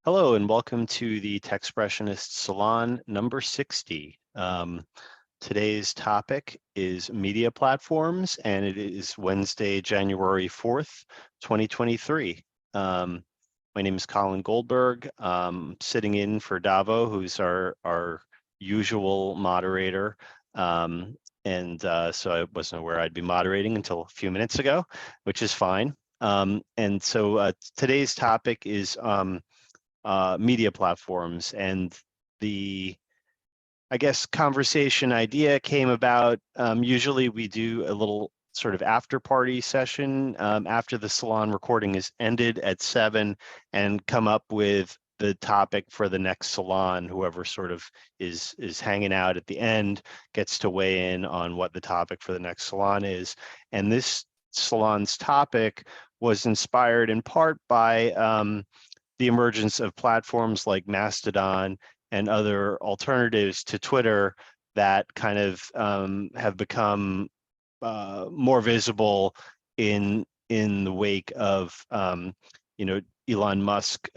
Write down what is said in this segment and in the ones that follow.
Hello and welcome to the Techspressionist Salon number 60. Today's topic is media platforms, and it is Wednesday, January 4th, 2023. My name is Colin Goldberg, sitting in for Davo, who's our usual moderator. So I wasn't aware I'd be moderating until a few minutes ago, which is fine. Today's topic is media platforms, and the conversation idea came about. Usually we do a little sort of after party session after the salon recording is ended at 7 and come up with the topic for the next salon. Whoever sort of is hanging out at the end gets to weigh in on what the topic for the next salon is. And this salon's topic was inspired in part by the emergence of platforms like Mastodon and other alternatives to Twitter that kind of have become more visible in the wake of Elon Musk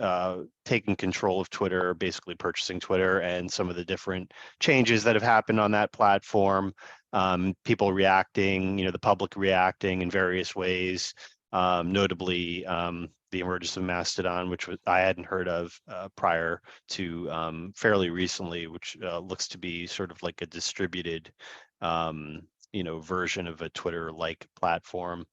taking control of Twitter, basically purchasing Twitter, and some of the different changes that have happened on that platform. People reacting, the public reacting in various ways, notably the emergence of Mastodon, which I hadn't heard of prior to fairly recently, which looks to be sort of like a distributed, version of a Twitter-like platform.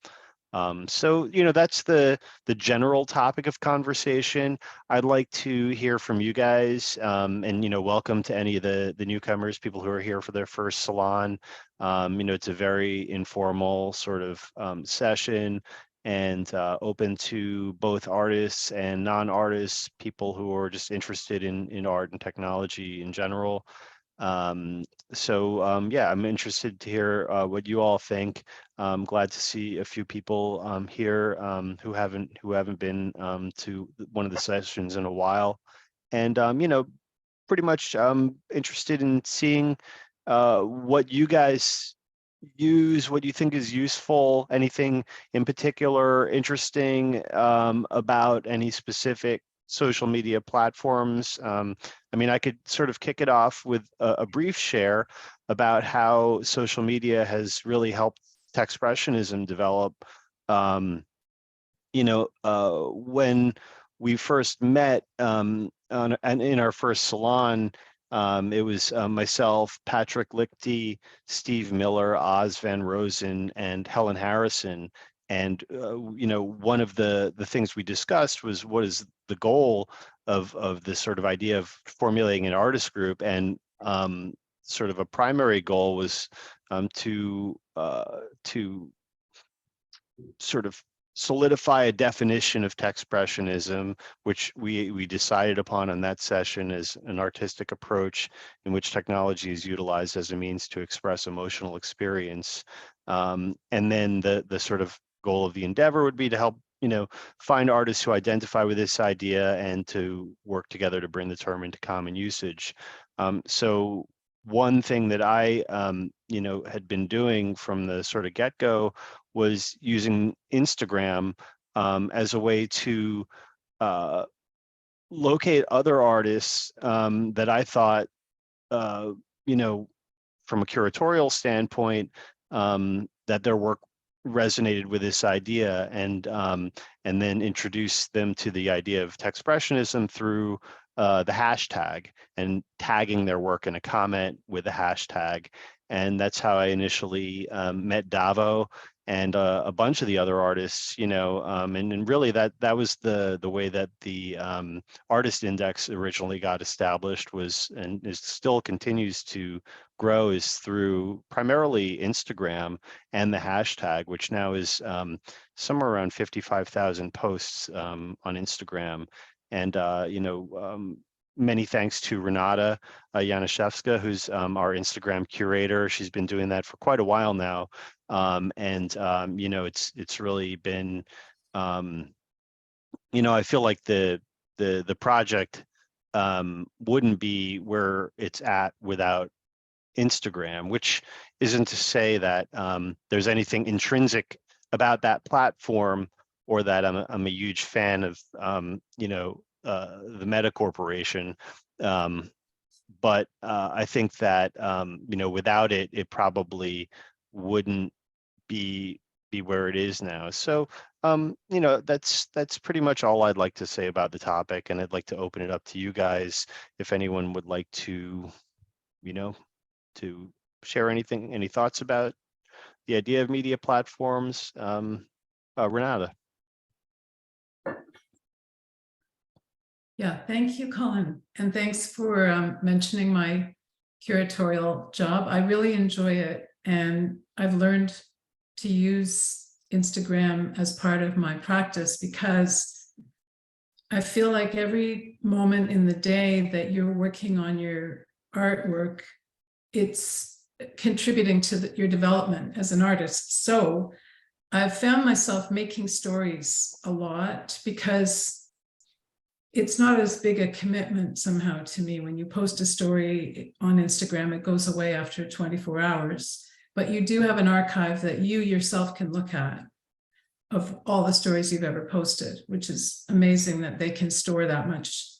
That's the general topic of conversation. I'd like to hear from you guys, and welcome to any of the newcomers, people who are here for their first salon. It's a very informal sort of session, and open to both artists and non-artists, people who are just interested in art and technology in general. I'm interested to hear what you all think. I'm glad to see a few people here who haven't been to one of the sessions in a while, and pretty much interested in seeing what you guys use, what you think is useful, anything in particular interesting about any specific social media platforms. I could sort of kick it off with a brief share about how social media has really helped Techspressionism develop. When we first met in our first salon, it was myself, Patrick Lichty, Steve Miller, Oz Van Rosen, and Helen Harrison. And one of the things we discussed was what is the goal of this sort of idea of formulating an artist group, and sort of a primary goal was to sort of solidify a definition of Techspressionism, which we decided upon on that session as an artistic approach in which technology is utilized as a means to express emotional experience. And then the sort of goal of the endeavor would be to help find artists who identify with this idea and to work together to bring the term into common usage. So one thing that I had been doing from the sort of get-go was using Instagram as a way to locate other artists that I thought, from a curatorial standpoint, that their work resonated with this idea, and then introduce them to the idea of Techspressionism through the hashtag and tagging their work in a comment with the hashtag. And that's how I initially met Davo and a bunch of the other artists, and really that was the way that the artist index originally got established, was, and is still continues to grow, is through primarily Instagram and the hashtag, which now is somewhere around 55,000 posts on Instagram. And many thanks to Renata Januszewska, who's our Instagram curator. She's been doing that for quite a while now. It's really been, I feel like the project wouldn't be where it's at without Instagram, which isn't to say that there's anything intrinsic about that platform, or that I'm a huge fan of the Meta Corporation. But I think that without it, it probably wouldn't be where it is now. So that's pretty much all I'd like to say about the topic, and I'd like to open it up to you guys if anyone would like to to share anything, any thoughts about the idea of media platforms. Renata. Yeah, thank you, Colin. And thanks for mentioning my curatorial job. I really enjoy it. And I've learned to use Instagram as part of my practice because I feel like every moment in the day that you're working on your artwork, it's contributing to your development as an artist. So I've found myself making stories a lot because it's not as big a commitment somehow to me. When you post a story on Instagram, it goes away after 24 hours, but you do have an archive that you yourself can look at of all the stories you've ever posted, which is amazing that they can store that much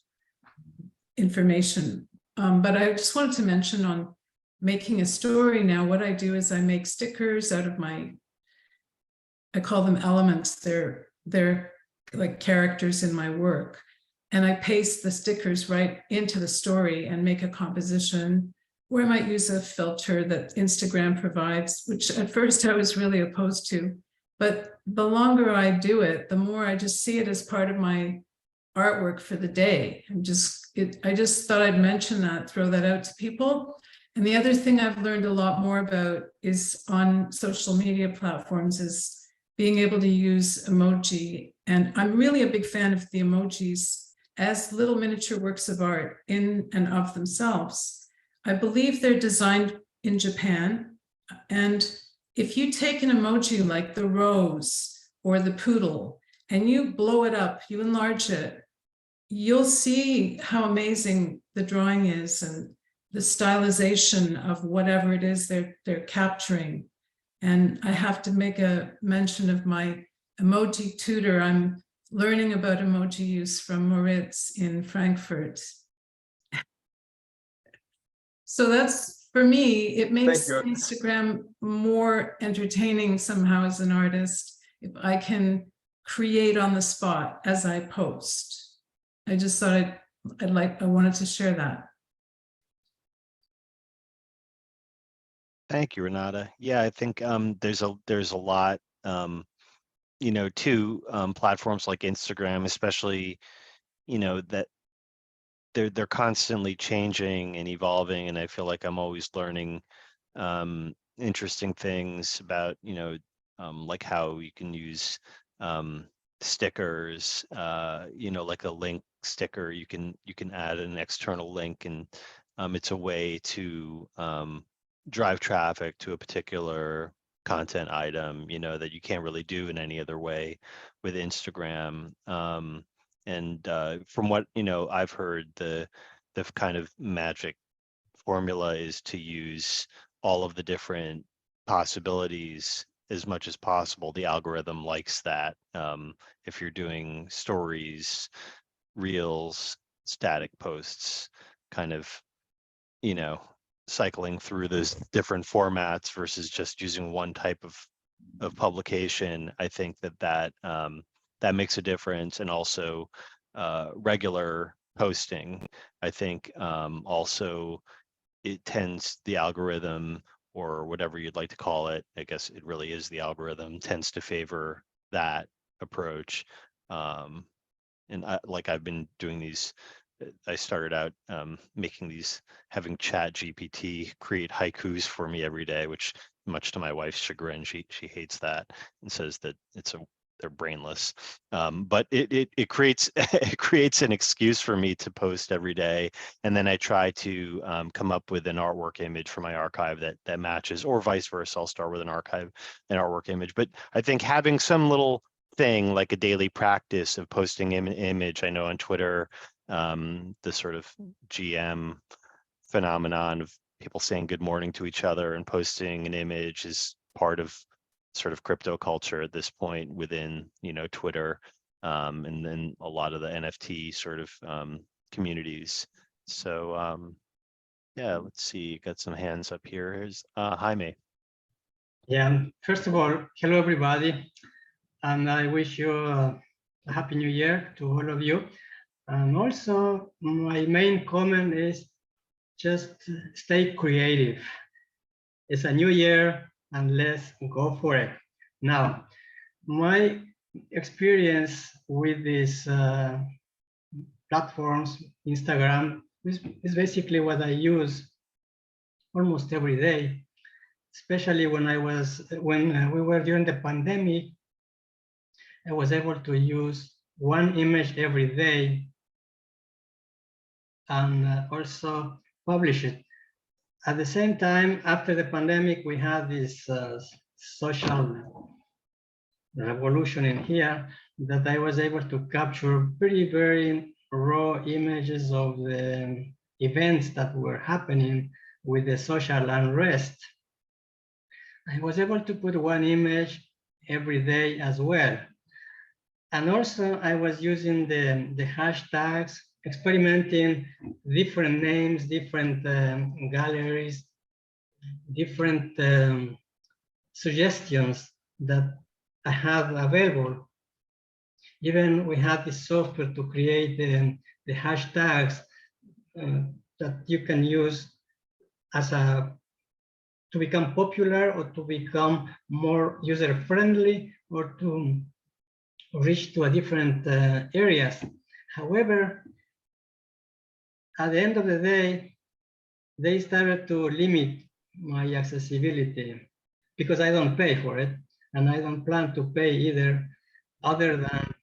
information. But I just wanted to mention on making a story now, what I do is I make stickers out of I call them elements. They're like characters in my work. And I paste the stickers right into the story and make a composition, or I might use a filter that Instagram provides, which at first I was really opposed to. But the longer I do it, the more I just see it as part of my artwork for the day. I just thought I'd mention that, throw that out to people. And the other thing I've learned a lot more about is on social media platforms is being able to use emoji. And I'm really a big fan of the emojis as little miniature works of art in and of themselves. I believe they're designed in Japan. And if you take an emoji like the rose or the poodle and you blow it up, you enlarge it, you'll see how amazing the drawing is and the stylization of whatever it is they're capturing. And I have to make a mention of my emoji tutor. I'm learning about emoji use from Moritz in Frankfurt. So that's, for me, it makes Instagram more entertaining somehow as an artist if I can create on the spot as I post. I just thought I wanted to share that. Thank you, Renata. Yeah, I think there's a lot to platforms like Instagram, especially, that they're constantly changing and evolving, and I feel like I'm always learning interesting things about, like how you can use stickers, like a link sticker. You can add an external link, and it's a way to drive traffic to a particular content item, that you can't really do in any other way with Instagram. And from what I've heard, the kind of magic formula is to use all of the different possibilities as much as possible. The algorithm likes that. If you're doing stories, reels, static posts, kind of cycling through those different formats versus just using one type of publication, I think that makes a difference. And also regular posting, I think also it tends, the algorithm, or whatever you'd like to call it, I guess it really is the algorithm, tends to favor that approach. And I've been doing these, I started out having Chat GPT create haikus for me every day, which, much to my wife's chagrin, she hates that and says that they're brainless. But it creates it creates an excuse for me to post every day, and then I try to come up with an artwork image for my archive that matches, or vice versa. I'll start with an artwork image. But I think having some little thing like a daily practice of posting an image. I know on Twitter, the sort of GM phenomenon of people saying good morning to each other and posting an image is part of sort of crypto culture at this point within Twitter. and then a lot of the NFT sort of communities. So yeah, let's see, got some hands up here. Here's Jaime. Yeah, first of all, hello everybody, and I wish you a happy new year to all of you. And also, my main comment is just stay creative. It's a new year, and let's go for it. Now, my experience with these platforms, Instagram, is basically what I use almost every day, especially when we were during the pandemic. I was able to use one image every day and also publish it. At the same time, after the pandemic, we had this social revolution in here that I was able to capture very raw images of the events that were happening with the social unrest. I was able to put one image every day as well. And also I was using the hashtags, experimenting different names, different galleries, different suggestions that I have available. Even we have this software to create the hashtags that you can use as to become popular or to become more user-friendly or to reach to a different areas. However, at the end of the day, they started to limit my accessibility because I don't pay for it and I don't plan to pay either, other than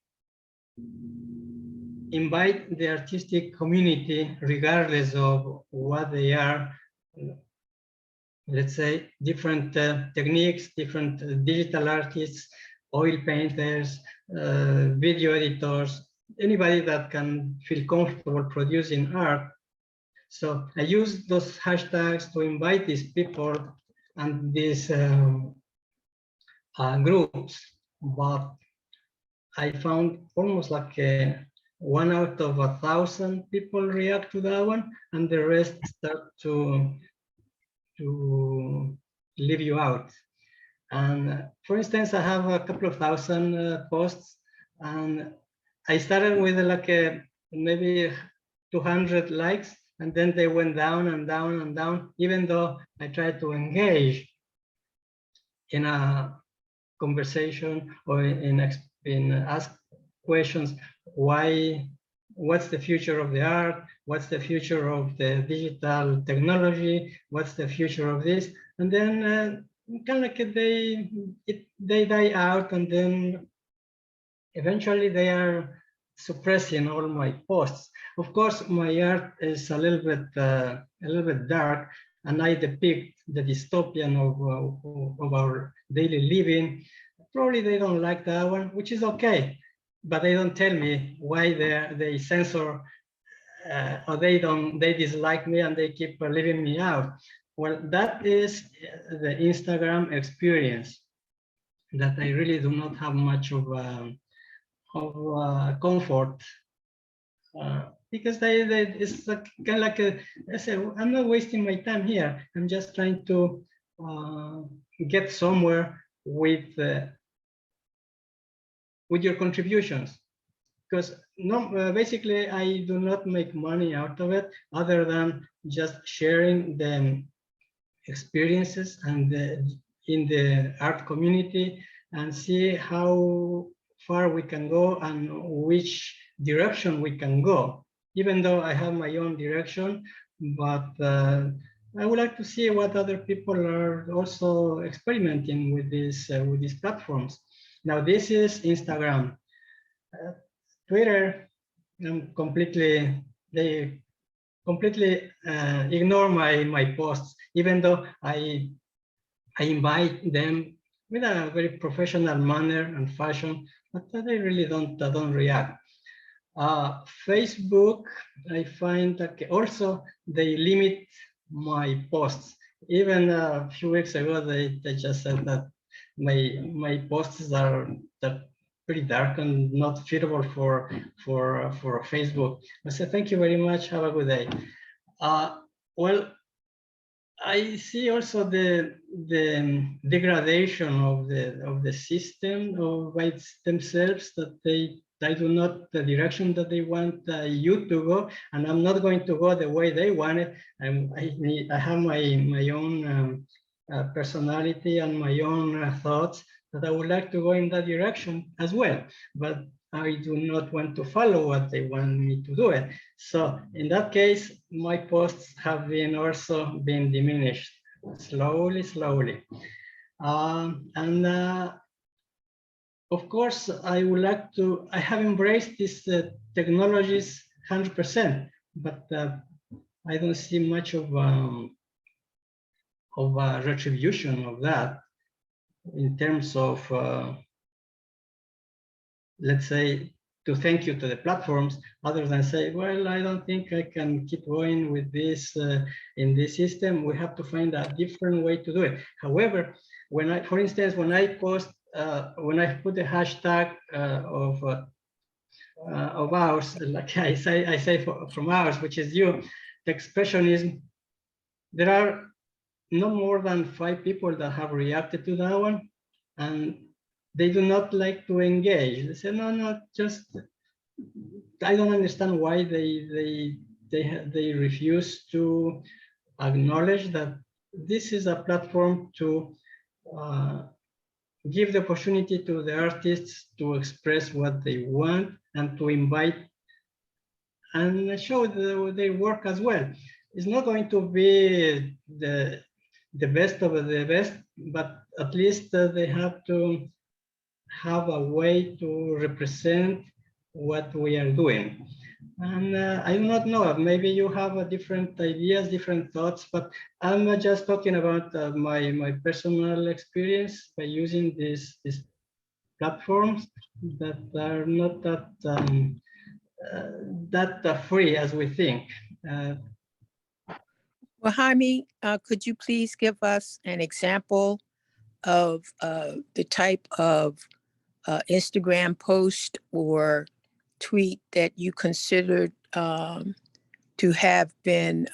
invite the artistic community, regardless of what they are, let's say different techniques, different digital artists, oil painters, video editors, anybody that can feel comfortable producing art. So I use those hashtags to invite these people and these groups, but I found almost like 1 out of 1,000 people react to that one, and the rest start to leave you out. And for instance, I have a couple of thousand posts, and I started with like maybe 200 likes, and then they went down and down and down, even though I tried to engage in a conversation or in ask questions. What's the future of the art? What's the future of the digital technology? What's the future of this? And then kind of like they die out, and then eventually they are suppressing all my posts. Of course, my art is a little bit dark, and I depict the dystopian of our daily living. Probably they don't like that one, which is okay, but they don't tell me why they censor or they dislike me and they keep leaving me out. Well, that is the Instagram experience that I really do not have much of comfort because it's like, kind of like I say, I'm not wasting my time here. I'm just trying to get somewhere with your contributions, because basically I do not make money out of it other than just sharing the experiences and in the art community and see how far we can go and which direction we can go, even though I have my own direction. But I would like to see what other people are also experimenting with these platforms. Now, this is Instagram. Twitter, they completely ignore my posts, even though I invite them with a very professional manner and fashion, but they really don't react. Facebook, I find that also they limit my posts. Even a few weeks ago, they just said that my posts are that pretty dark and not suitable for Facebook. I said, thank you very much. Have a good day. Well, I see also the degradation of the system by themselves, that they do not the direction that they want you to go, and I'm not going to go the way they want it. I have my own personality and my own thoughts that I would like to go in that direction as well, but I do not want to follow what they want me to do it. So in that case, my posts have been also been diminished slowly. Of course, I would like to, I have embraced these technologies 100%, but I don't see much of a retribution of that in terms of, let's say, to thank you to the platforms, other than say, well, I don't think I can keep going with this in this system. We have to find a different way to do it. However, when I, for instance, when I post, when I put the hashtag of ours, like I say from ours, which is you, Techspressionism, there are no more than 5 people that have reacted to that one, and they do not like to engage. They say, no, just, I don't understand why they refuse to acknowledge that this is a platform to give the opportunity to the artists to express what they want and to invite and show their work as well. It's not going to be the best of the best, but at least they have to have a way to represent what we are doing. And I do not know, maybe you have different ideas, different thoughts, but I'm just talking about my personal experience by using these platforms that are not that free as we think. Well, Jaime, could you please give us an example of the type of Instagram post or tweet that you considered to have been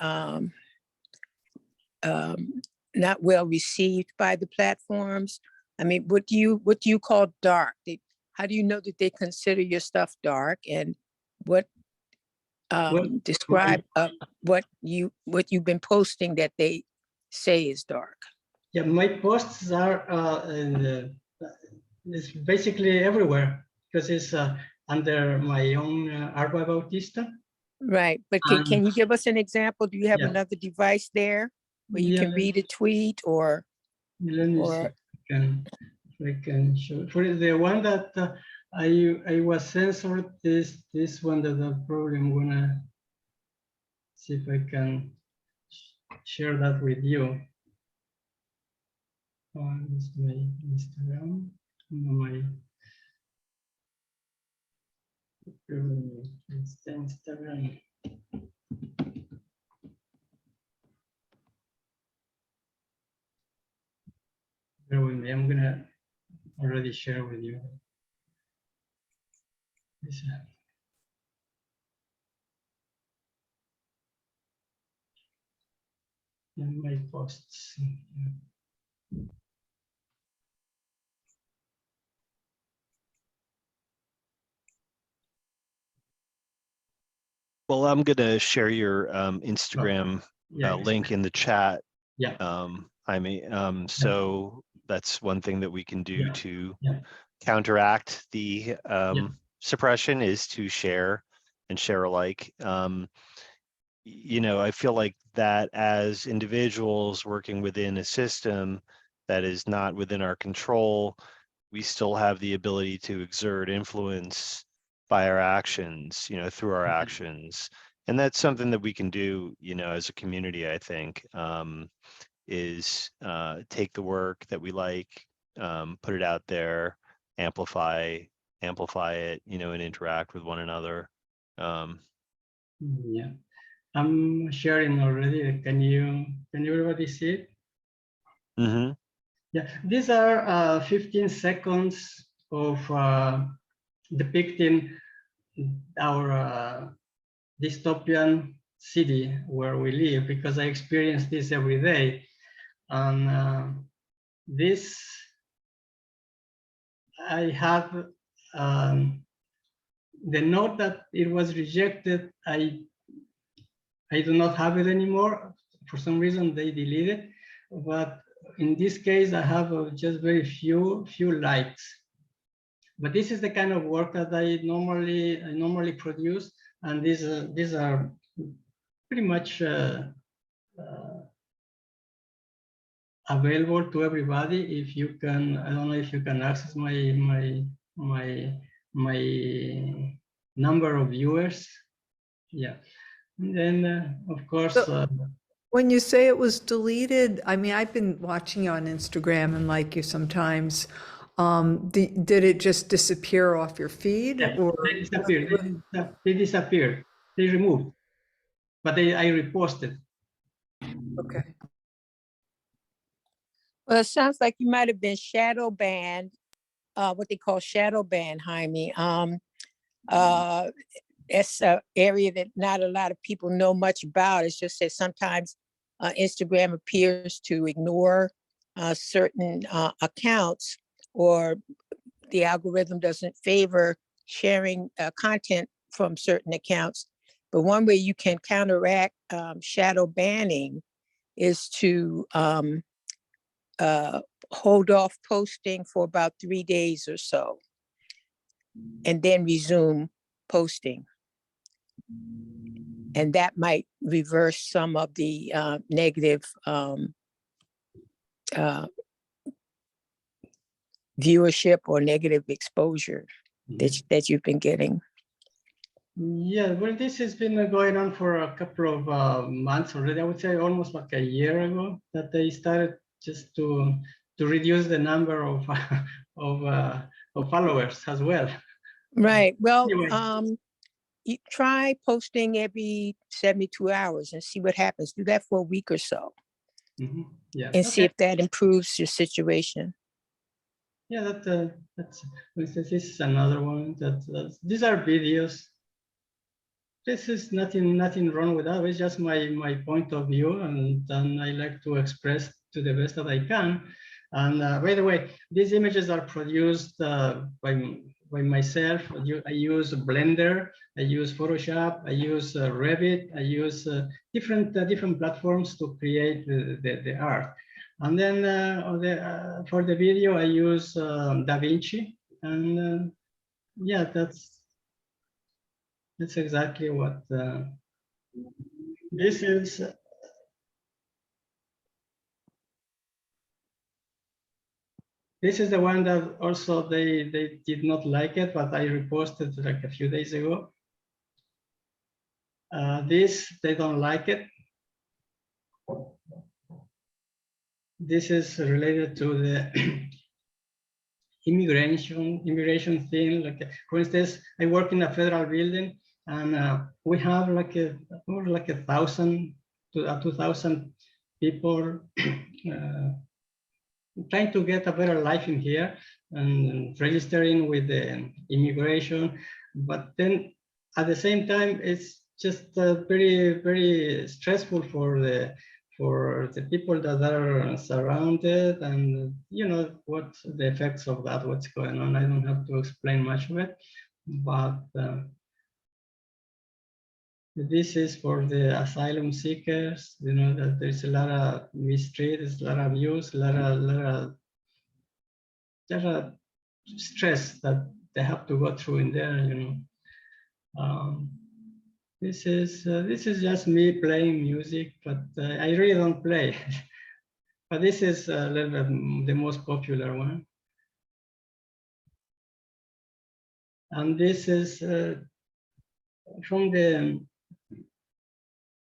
not well received by the platforms? I mean, what do you call dark? How do you know that they consider your stuff dark, and what describe what you've been posting that they say is dark? Yeah, my posts are it's basically everywhere because it's under my own Jaime Bautista. Right, but can you give us an example? Do you have another device there where you can read a tweet, or? Let me see if I can show. For the one that I was censored, this one that I probably am gonna see if I can share that with you. This is my Instagram, my Instagram. Bear with me, I'm gonna already share with you. This, my posts. Well, I'm going to share your Instagram link in the chat. Yeah. Jaime. So that's one thing that we can do to counteract the suppression, is to share and share alike. You know, I feel like that as individuals working within a system that is not within our control, we still have the ability to exert influence by our actions, you know, through our actions. And that's something that we can do, you know, as a community, I think, is take the work that we like, put it out there, amplify it, you know, and interact with one another. Yeah, I'm sharing already. Can you everybody see it? Mm-hmm. Yeah, these are 15 seconds of depicting our dystopian city where we live, because I experience this every day. And this, I have the note that it was rejected. I do not have it anymore. For some reason, they deleted it. But in this case, I have just very few likes. But this is the kind of work that I normally produce, and these are pretty much available to everybody. If you can, I don't know if you can access my number of viewers. Yeah, and then of course. So, when you say it was deleted, I mean, I've been watching you on Instagram and like you sometimes. Did it just disappear off your feed? Yeah, or they disappeared. They disappeared. They removed, but I reposted. Okay. Well, it sounds like you might have been shadow banned, what they call shadow ban, Jaime. It's an area that not a lot of people know much about. It's just that sometimes Instagram appears to ignore certain accounts, or the algorithm doesn't favor sharing content from certain accounts. But one way you can counteract shadow banning is to hold off posting for about 3 days or so, and then resume posting. And that might reverse some of the negative viewership or negative exposure that you've been getting. Yeah, well, this has been going on for a couple of months already. I would say almost like a year ago that they started just to reduce the number of of followers as well. Right. Well, Anyway. You try posting every 72 hours and see what happens. Do that for a week or so. Mm-hmm. Yeah. And see if that improves your situation. Yeah, that's this is another one. These are videos. This is nothing wrong with that. It's just my point of view, and I like to express to the best that I can. And by the way, these images are produced by myself. I use Blender, I use Photoshop, I use Revit, I use different platforms to create the art. And then for the video, I use DaVinci, and yeah, that's exactly what this is. This is the one that also they did not like it, but I reposted like a few days ago. This, they don't like it. This is related to the immigration thing. Like, for instance, I work in a federal building, and we have like more like 1,000 to 2,000 people trying to get a better life in here and registering with the immigration. But then at the same time, it's just very stressful for the people that are surrounded, and you know what the effects of that, what's going on. I don't have to explain much of it, but this is for the asylum seekers. You know that there's a lot of mistreat, there's a lot of abuse, a lot of stress that they have to go through in there. You know, this is just me playing music, but I really don't play. But this is a little bit the most popular one, and this is from the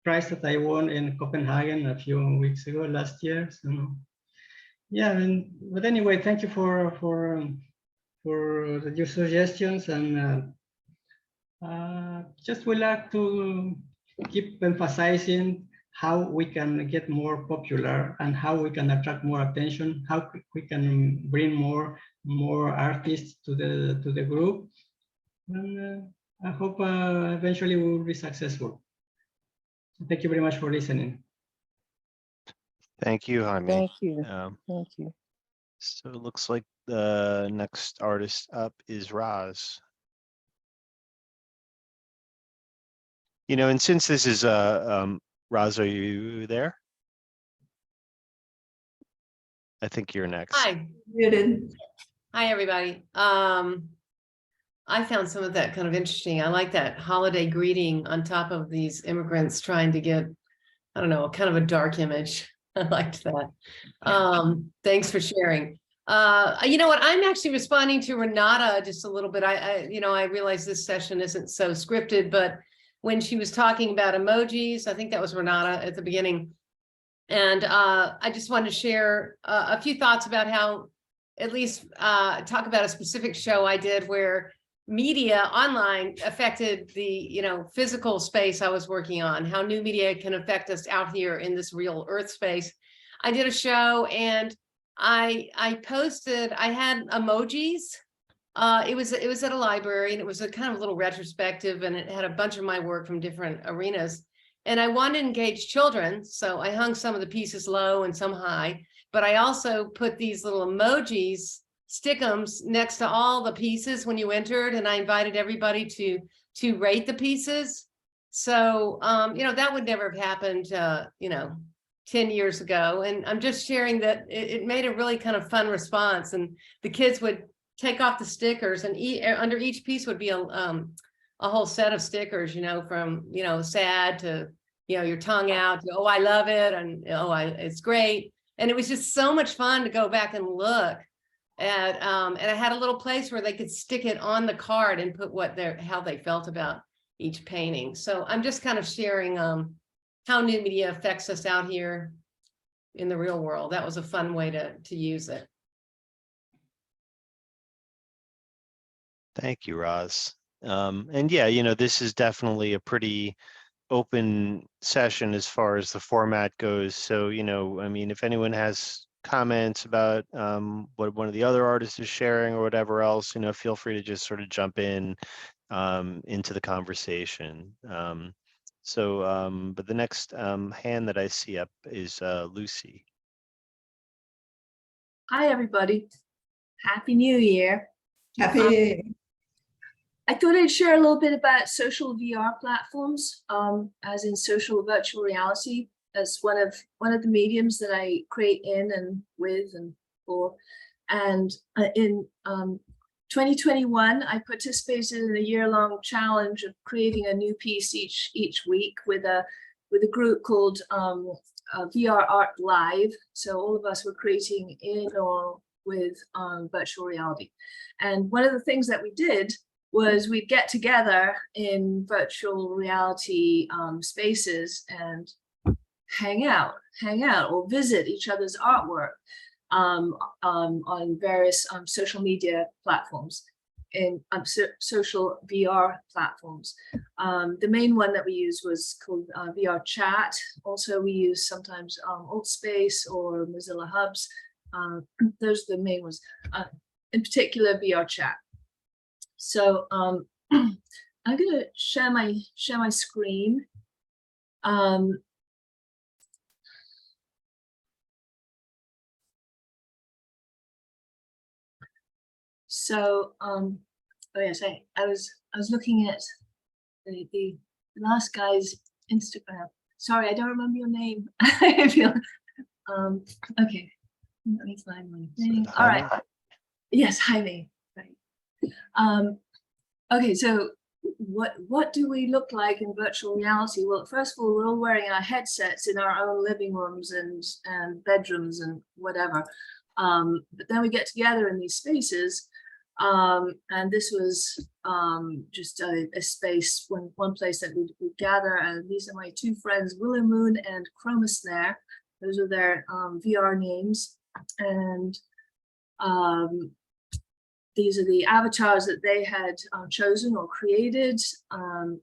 prize that I won in Copenhagen a few weeks ago, last year. So yeah, but anyway, thank you for your suggestions, and just would like to keep emphasizing how we can get more popular and how we can attract more attention, how we can bring more artists to the group. And I hope eventually we will be successful. Thank you very much for listening. Thank you, Jaime. Thank you. Um, Thank you. so it looks like the next artist up is Roz. You know, and since this is Roz, are you there? I think you're next. Hi. Muted. Hi, everybody. I found some of that kind of interesting. I like that holiday greeting on top of these immigrants trying to get, I don't know, kind of a dark image. I liked that. Thanks for sharing. You know what? I'm actually responding to Renata just a little bit. I realize this session isn't so scripted, but when she was talking about emojis, I think that was Renata at the beginning. And I just wanted to share a few thoughts about how, at least talk about a specific show I did where media online affected the physical space I was working on, how new media can affect us out here in this real earth space. I did a show and I posted, I had emojis. It was at a library, and it was a kind of little retrospective, and it had a bunch of my work from different arenas. And I wanted to engage children, so I hung some of the pieces low and some high, but I also put these little emojis, stickums next to all the pieces when you entered, and I invited everybody to rate the pieces. So, that would never have happened, 10 years ago. And I'm just sharing that it made a really kind of fun response, and the kids would take off the stickers, and under each piece would be a whole set of stickers, from, sad to, your tongue out, to, oh, I love it. And, it's great. And it was just so much fun to go back and look at, and I had a little place where they could stick it on the card and put how they felt about each painting. So I'm just kind of sharing, how new media affects us out here in the real world. That was a fun way to use it. Thank you, Roz. And yeah, this is definitely a pretty open session as far as the format goes. So, if anyone has comments about what one of the other artists is sharing or whatever else, feel free to just sort of jump in into the conversation. But the next hand that I see up is Lucy. Hi, everybody. Happy New Year. Happy. I thought I'd share a little bit about social VR platforms, as in social virtual reality, as one of the mediums that I create in and with and for. And in 2021, I participated in a year-long challenge of creating a new piece each week with a group called VR Art Live. So all of us were creating in or with virtual reality. And one of the things that we did was we'd get together in virtual reality spaces and hang out or visit each other's artwork on various social media platforms and social VR platforms. The main one that we used was called VR Chat. Also, we use sometimes Altspace or Mozilla Hubs. Those are the main ones. In particular, VR Chat. So I'm going to share my screen. Oh yes, I was looking at the last guy's Instagram. Sorry, I don't remember your name. I feel okay. Let me find my thing. All right. Yes, Jaime. Right. Okay, so what do we look like in virtual reality? Well, first of all, we're all wearing our headsets in our own living rooms and bedrooms and whatever. But then we get together in these spaces. And this was just a space, one place that we gather. And these are my two friends, Willow Moon and Chroma Snare. Those are their VR names. And these are the avatars that they had chosen or created. And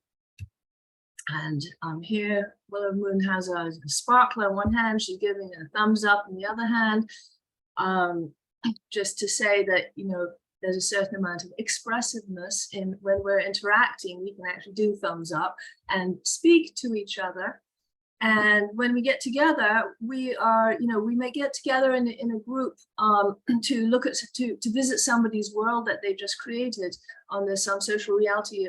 here, Willow Moon has a sparkler in one hand. She's giving a thumbs up in the other hand. Just to say that, there's a certain amount of expressiveness in when we're interacting. We can actually do thumbs up and speak to each other. And when we get together, we may get together in a group to look at, to visit somebody's world that they just created on this social reality,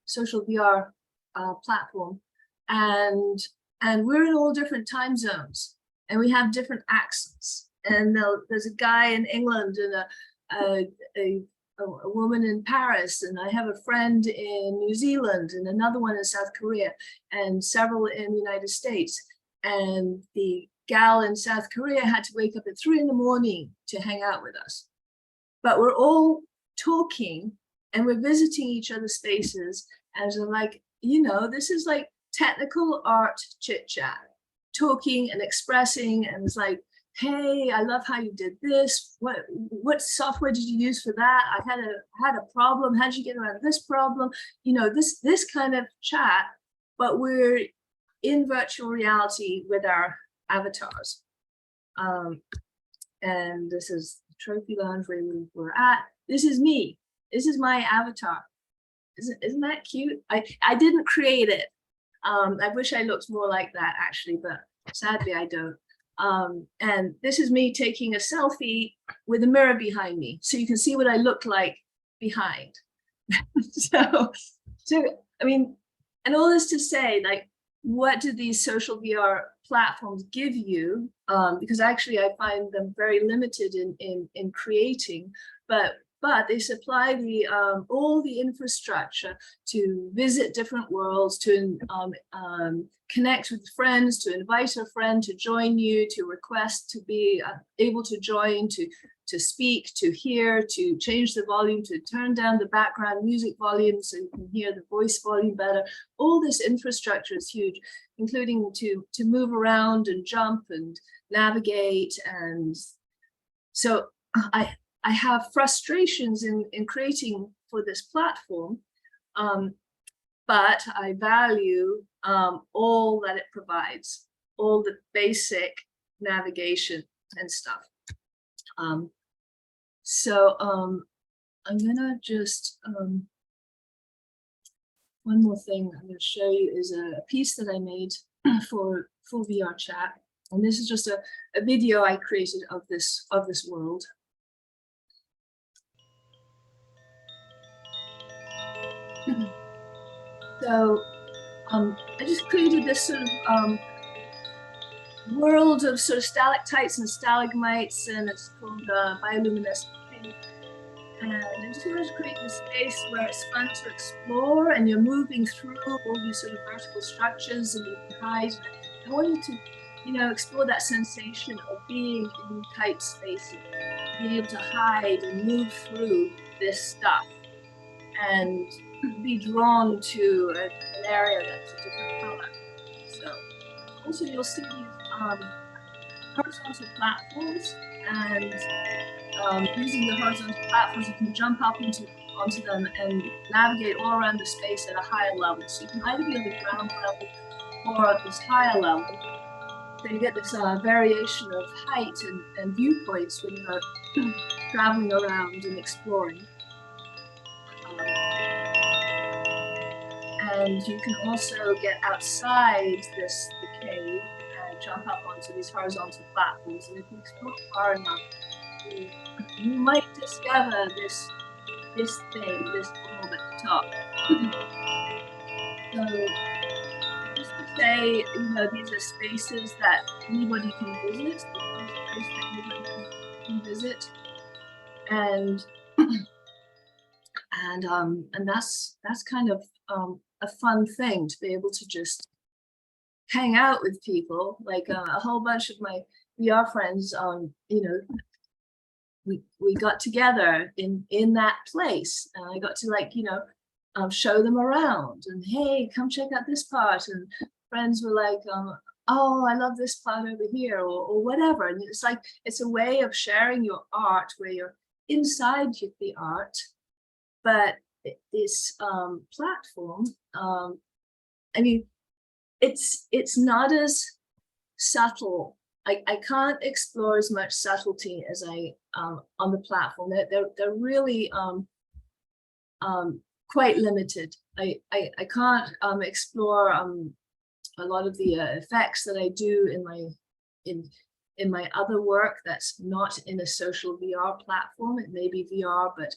social VR platform. And we're in all different time zones, and we have different accents. And there's a guy in England and a woman in Paris, and I have a friend in New Zealand and another one in South Korea and several in the United States. And the gal in South Korea had to wake up at 3 in the morning to hang out with us. But we're all talking and we're visiting each other's spaces as like, this is like technical art chit chat, talking and expressing, and it's like, hey, I love how you did this. What software did you use for that? I had a problem. How did you get around this problem? This kind of chat, but we're in virtual reality with our avatars. And this is the trophy lounge where we're at. This is me. This is my avatar. Isn't that cute? I didn't create it. I wish I looked more like that actually, but sadly I don't. And this is me taking a selfie with a mirror behind me, so you can see what I look like behind. so I mean, and all this to say, like, what do these social VR platforms give you? Because actually I find them very limited in creating, but they supply the all the infrastructure to visit different worlds, to connect with friends, to invite a friend to join you, to request to be able to join, to speak, to hear, to change the volume, to turn down the background music volume so you can hear the voice volume better. All this infrastructure is huge, including to move around and jump and navigate. And so I have frustrations in creating for this platform, but I value all that it provides, all the basic navigation and stuff. So I'm gonna just, one more thing I'm gonna show you is a piece that I made for VR chat. And this is just a video I created of this world. So I just created this sort of world of sort of stalactites and stalagmites, and it's called bioluminescent paint. And I just wanted to create this space where it's fun to explore, and you're moving through all these sort of vertical structures, and you can hide. I wanted to, explore that sensation of being in tight spaces, being able to hide and move through this stuff, and be drawn to an area that's a different color. So also you'll see these horizontal platforms, and using the horizontal platforms you can jump up onto them and navigate all around the space at a higher level. So you can either be on the ground level or at this higher level. So you get this variation of height and viewpoints when you're traveling around and exploring. And you can also get outside the cave and jump up onto these horizontal platforms. And if you explore far enough, you might discover this thing, this orb at the top. So just to say, these are spaces that anybody can visit. It's a place that anybody can visit, and that's kind of a fun thing to be able to just hang out with people. Like a whole bunch of my VR friends, we got together in that place, and I got to show them around, and hey, come check out this part. And friends were like, oh, I love this part over here, or whatever. And it's like, it's a way of sharing your art where you're inside the art, but this platform, I mean, it's not as subtle I can't explore as much subtlety as I on the platform. They're really quite limited. I can't explore a lot of the effects that I do in my other work that's not in a social VR platform. It may be VR, but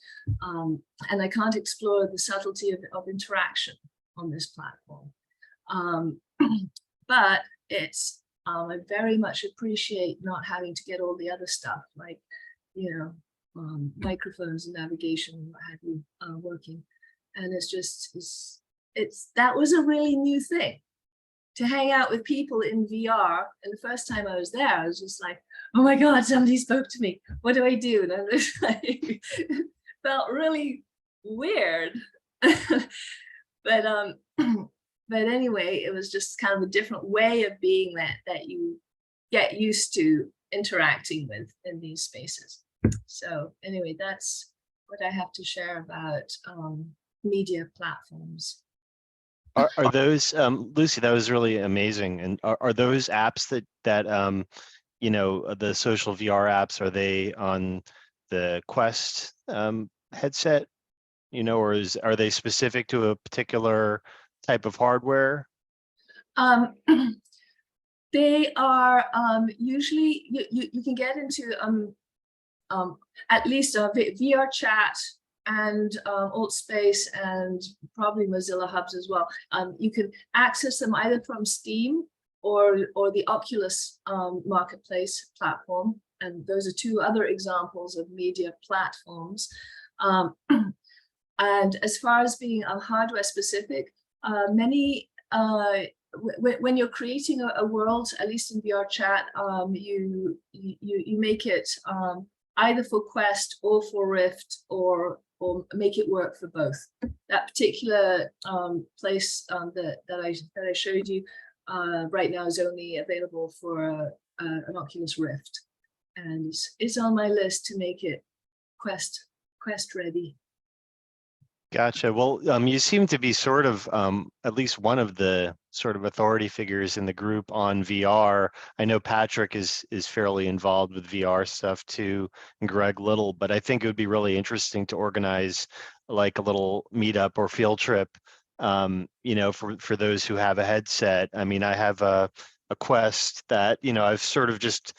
and I can't explore the subtlety of interaction on this platform. But it's I very much appreciate not having to get all the other stuff like, you know, microphones and navigation and what have you working. And it's just, that was a really new thing, to hang out with people in VR. And the first time I was there, I was just like, oh my God, somebody spoke to me. What do I do? And I was like, felt really weird. But anyway, it was just kind of a different way of being that you get used to interacting with in these spaces. So anyway, that's what I have to share about media platforms. Are those, Lucy, that was really amazing. And are those apps that you know, the social VR apps, are they on the Quest headset, you know, or are they specific to a particular type of hardware? They are usually, you can get into at least VR chat and AltSpace and probably Mozilla Hubs as well. You can access them either from Steam or the Oculus marketplace platform. And those are two other examples of media platforms. And as far as being hardware specific, many when you're creating a world, at least in VR chat, you make it either for Quest or for Rift, or make it work for both. That particular place that I showed you right now is only available for an Oculus Rift, and it's on my list to make it Quest ready. Gotcha. Well, you seem to be sort of at least one of the sort of authority figures in the group on VR. I know Patrick is fairly involved with VR stuff too, and Greg Little, but I think it would be really interesting to organize like a little meetup or field trip, you know, for those who have a headset. I mean, I have a Quest that, you know, I've sort of just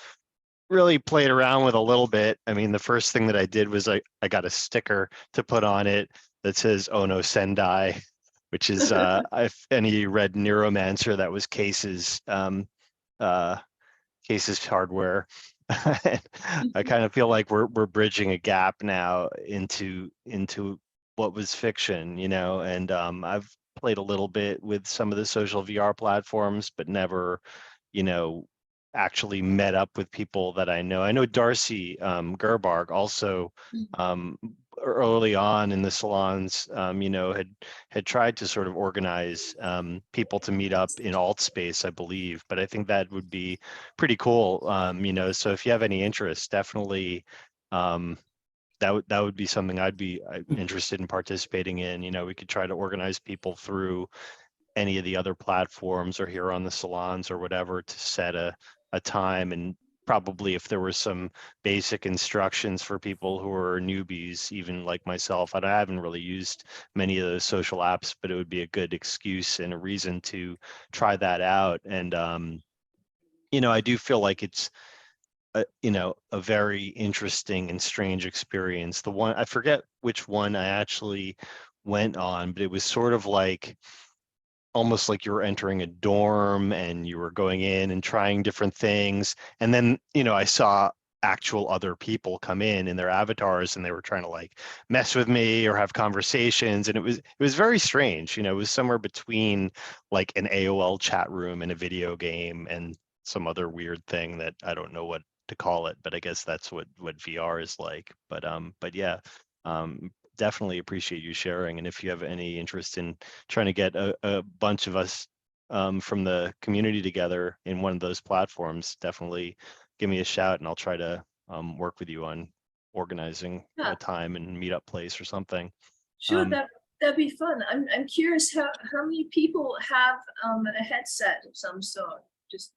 really played around with a little bit. I mean, the first thing that I did was I got a sticker to put on it that says "Ono Sendai," which is if any read Neuromancer, that was Case's Case's hardware. I kind of feel like we're bridging a gap now into what was fiction, you know. And I've played a little bit with some of the social VR platforms, but never, you know, actually met up with people that I know. I know Darcy Gerbarg also early on in the salons, you know, had tried to sort of organize people to meet up in AltSpace, I believe, but I think that would be pretty cool, you know. So if you have any interest, definitely that would be something I'd be interested in participating in. You know, we could try to organize people through any of the other platforms or here on the salons or whatever to set a time, and probably if there were some basic instructions for people who are newbies, even like myself. I haven't really used many of those social apps, but it would be a good excuse and a reason to try that out. And you know, I do feel like it's you know, a very interesting and strange experience. The one, I forget which one I actually went on, but it was sort of like almost like you were entering a dorm and you were going in and trying different things. And then, you know, I saw actual other people come in their avatars and they were trying to like mess with me or have conversations. And it was very strange. You know, it was somewhere between like an AOL chat room and a video game and some other weird thing that I don't know what to call it, but I guess that's what VR is like. But yeah, definitely appreciate you sharing. And if you have any interest in trying to get a bunch of us from the community together in one of those platforms, definitely give me a shout and I'll try to work with you on organizing a time and meetup place or something. Sure, that'd be fun. I'm curious how many people have a headset of some sort. Just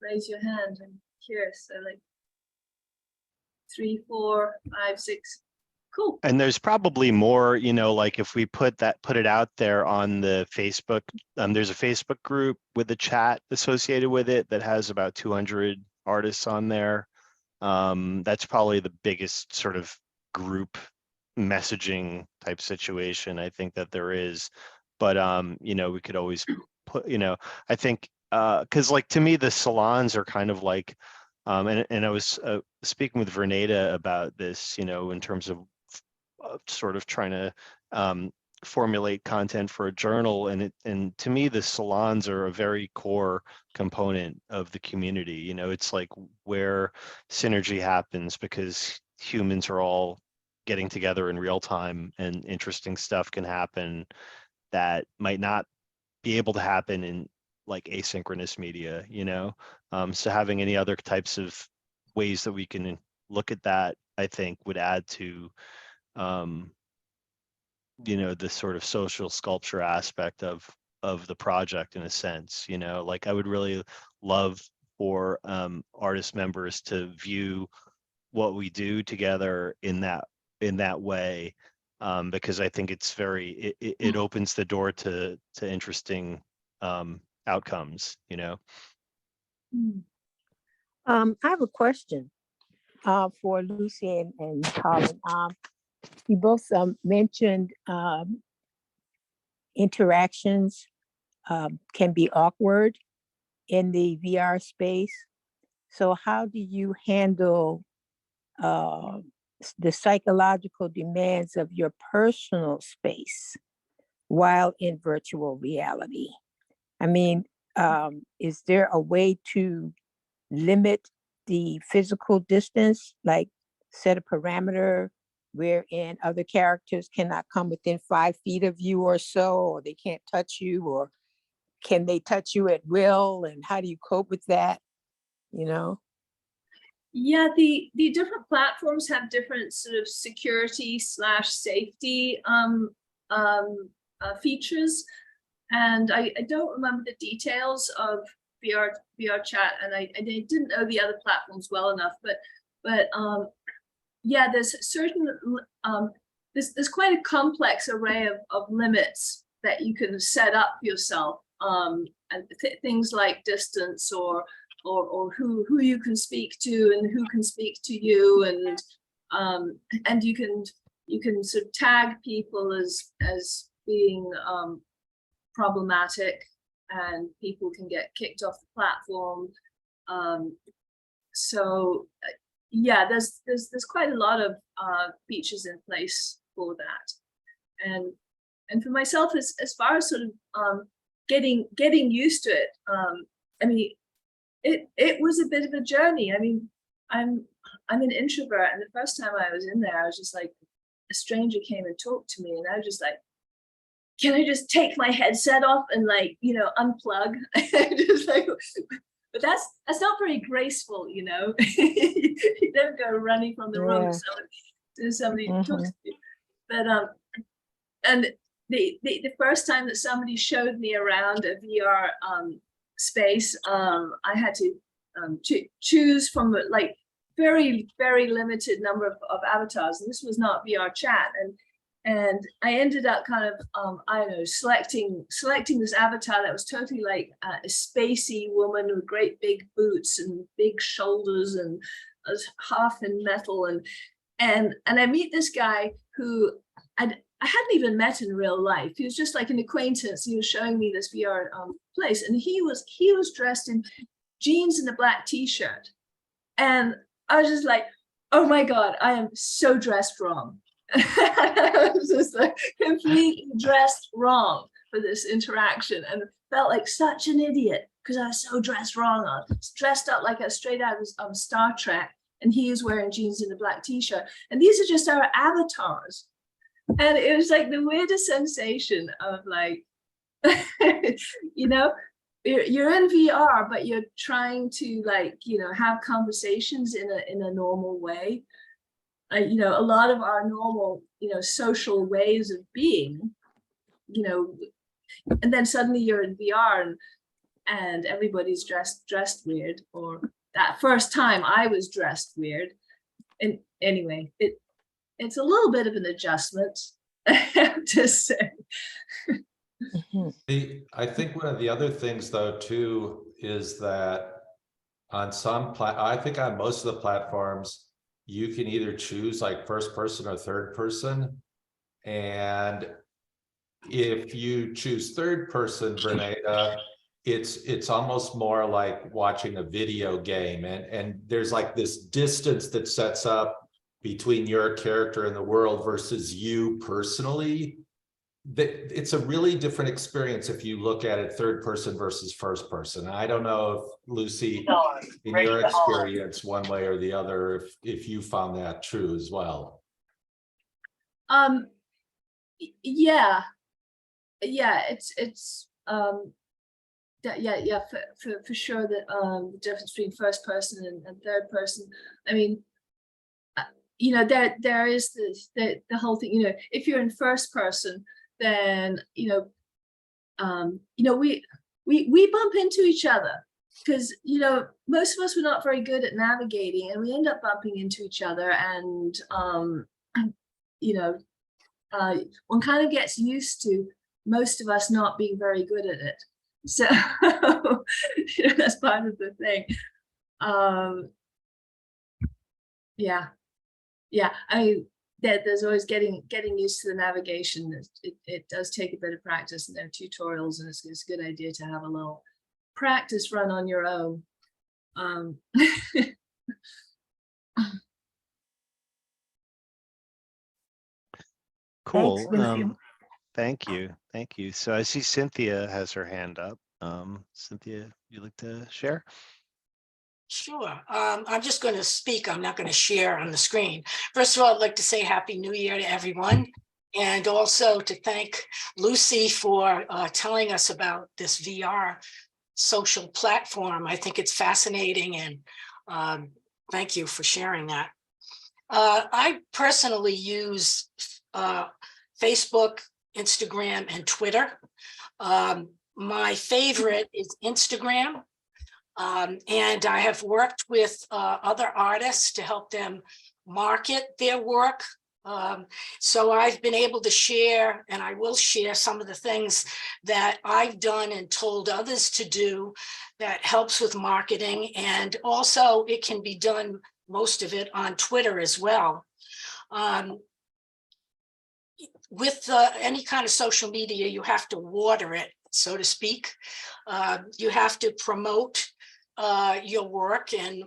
raise your hand. here. So like 3, 4, 5, 6. Cool. And there's probably more, you know, like if we put it out there on the Facebook, there's a Facebook group with a chat associated with it that has about 200 artists on there. That's probably the biggest sort of group messaging type situation I think that there is. But you know, we could always put, you know, I think because like to me the salons are kind of like and I was speaking with Verneda about this, you know, in terms of sort of trying to formulate content for a journal, and to me the salons are a very core component of the community. You know, it's like where synergy happens because humans are all getting together in real time, and interesting stuff can happen that might not be able to happen in like asynchronous media, you know. So having any other types of ways that we can look at that, I think would add to you know, the sort of social sculpture aspect of the project in a sense. You know, like I would really love for artist members to view what we do together in that way, because I think it's very it opens the door to interesting outcomes, you know. I have a question for Lucy and Colin. You both mentioned interactions can be awkward in the VR space. So how do you handle the psychological demands of your personal space while in virtual reality? I mean, is there a way to limit the physical distance, like set a parameter wherein other characters cannot come within 5 feet of you or so, or they can't touch you, or can they touch you at will? And how do you cope with that? You know? Yeah, the different platforms have different sort of security / safety features, and I don't remember the details of VR chat, and I didn't know the other platforms well enough, but yeah, there's certain there's quite a complex array of limits that you can set up yourself, and things like distance or who you can speak to and who can speak to you, and you can sort of tag people as being problematic, and people can get kicked off the platform. So yeah, there's quite a lot of features in place for that, and for myself, as far as sort of getting used to it, I mean, it was a bit of a journey. I mean, I'm an introvert, and the first time I was in there, I was just like, a stranger came and talked to me, and I was just like, can I just take my headset off and, like, you know, unplug? Just like, but that's not very graceful, you know. You don't go running from the room to somebody talks to you. But and the first time that somebody showed me around a VR space, I had to choose from like very limited number of avatars, and this was not VR chat, and I ended up kind of I don't know, selecting this avatar that was totally like a spacey woman with great big boots and big shoulders and was half in metal, and I meet this guy who I hadn't even met in real life. He was just like an acquaintance. He was showing me this VR place, and he was dressed in jeans and a black t-shirt, and I was just like, oh my God, I am so dressed wrong. I was just like completely dressed wrong for this interaction, and felt like such an idiot because I was so dressed wrong. I was dressed up like a straight out of Star Trek, and he is wearing jeans and a black t-shirt, and these are just our avatars. And it was like the weirdest sensation of like, you know, you're in VR, but you're trying to, like, you know, have conversations in a normal way. You know, a lot of our normal, you know, social ways of being, you know, and then suddenly you're in VR and everybody's dressed weird, or that first time I was dressed weird. And anyway, it's a little bit of an adjustment, I have to say. I think one of the other things though too is that on I think on most of the platforms, you can either choose like first person or third person. And if you choose third person, Verneda, it's almost more like watching a video game, and there's like this distance that sets up between your character and the world versus you personally. That it's a really different experience if you look at it third person versus first person. I don't know if Lucy, in your experience, one way or the other, if you found that true as well. Yeah, it's yeah, for sure that the difference between first person and third person. I mean, you know, there is the whole thing. You know, if you're in first person, then you know we bump into each other because you know most of us were not very good at navigating, and we end up bumping into each other, and you know. One kind of gets used to most of us not being very good at it. So you know, that's part of the thing. Yeah. I mean, there's always getting used to the navigation. It does take a bit of practice, and there are tutorials, and it's a good idea to have a little practice run on your own. Cool. Thanks, Lucy. Thank you. So I see Cynthia has her hand up. Cynthia, you like to share? Sure. I'm just going to speak. I'm not going to share on the screen. First of all, I'd like to say Happy New Year to everyone, and also to thank Lucy for telling us about this VR social platform. I think it's fascinating, and thank you for sharing that. I personally use Facebook, Instagram, and Twitter. My favorite is Instagram. And I have worked with other artists to help them market their work. So I've been able to share, and I will share some of the things that I've done and told others to do that helps with marketing. And also it can be done, most of it, on Twitter as well. With any kind of social media, you have to water it, so to speak. You have to promote your work, and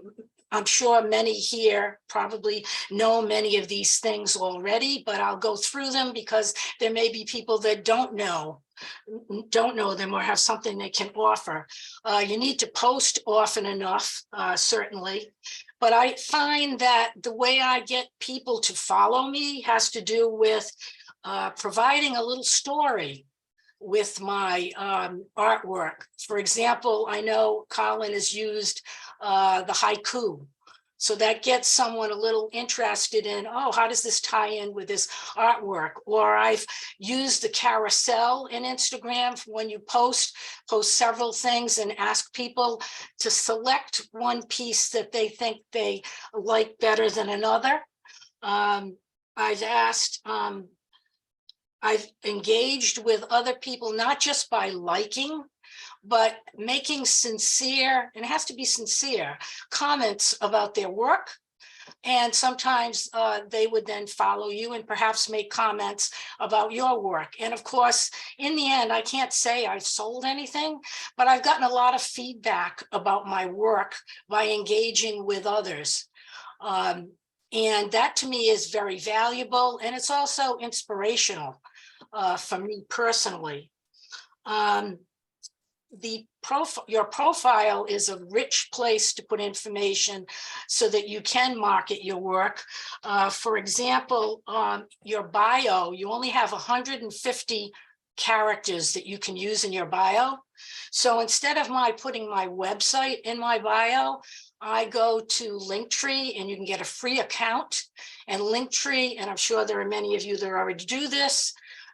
I'm sure many here probably know many of these things already, but I'll go through them because there may be people that don't know them or have something they can offer. You need to post often enough, certainly, but I find that the way I get people to follow me has to do with providing a little story with my artwork. For example, I know Colin has used the haiku. So that gets someone a little interested in, oh, how does this tie in with this artwork? Or I've used the carousel in Instagram when you post several things and ask people to select one piece that they think they like better than another. I've engaged with other people, not just by liking, but making sincere, and it has to be sincere, comments about their work. And sometimes they would then follow you and perhaps make comments about your work. And of course, in the end, I can't say I've sold anything, but I've gotten a lot of feedback about my work by engaging with others. And that to me is very valuable, and it's also inspirational for me personally. Your profile is a rich place to put information so that you can market your work. For example, your bio, you only have 150 characters that you can use in your bio. So instead of putting my website in my bio, I go to Linktree, and you can get a free account. And Linktree, and I'm sure there are many of you that already do this,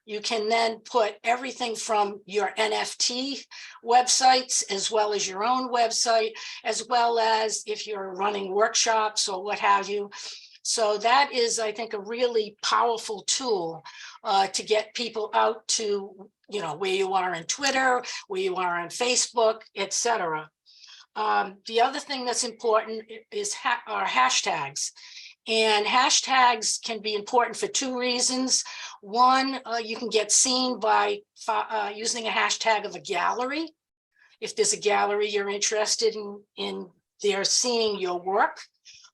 you can then put everything from your NFT websites, as well as your own website, as well as if you're running workshops or what have you. So that is, I think, a really powerful tool to get people out to, you know, where you are on Twitter, where you are on Facebook, etc. The other thing that's important is are hashtags. And hashtags can be important for two reasons. One, you can get seen by using a hashtag of a gallery. If there's a gallery you're interested in they're seeing your work.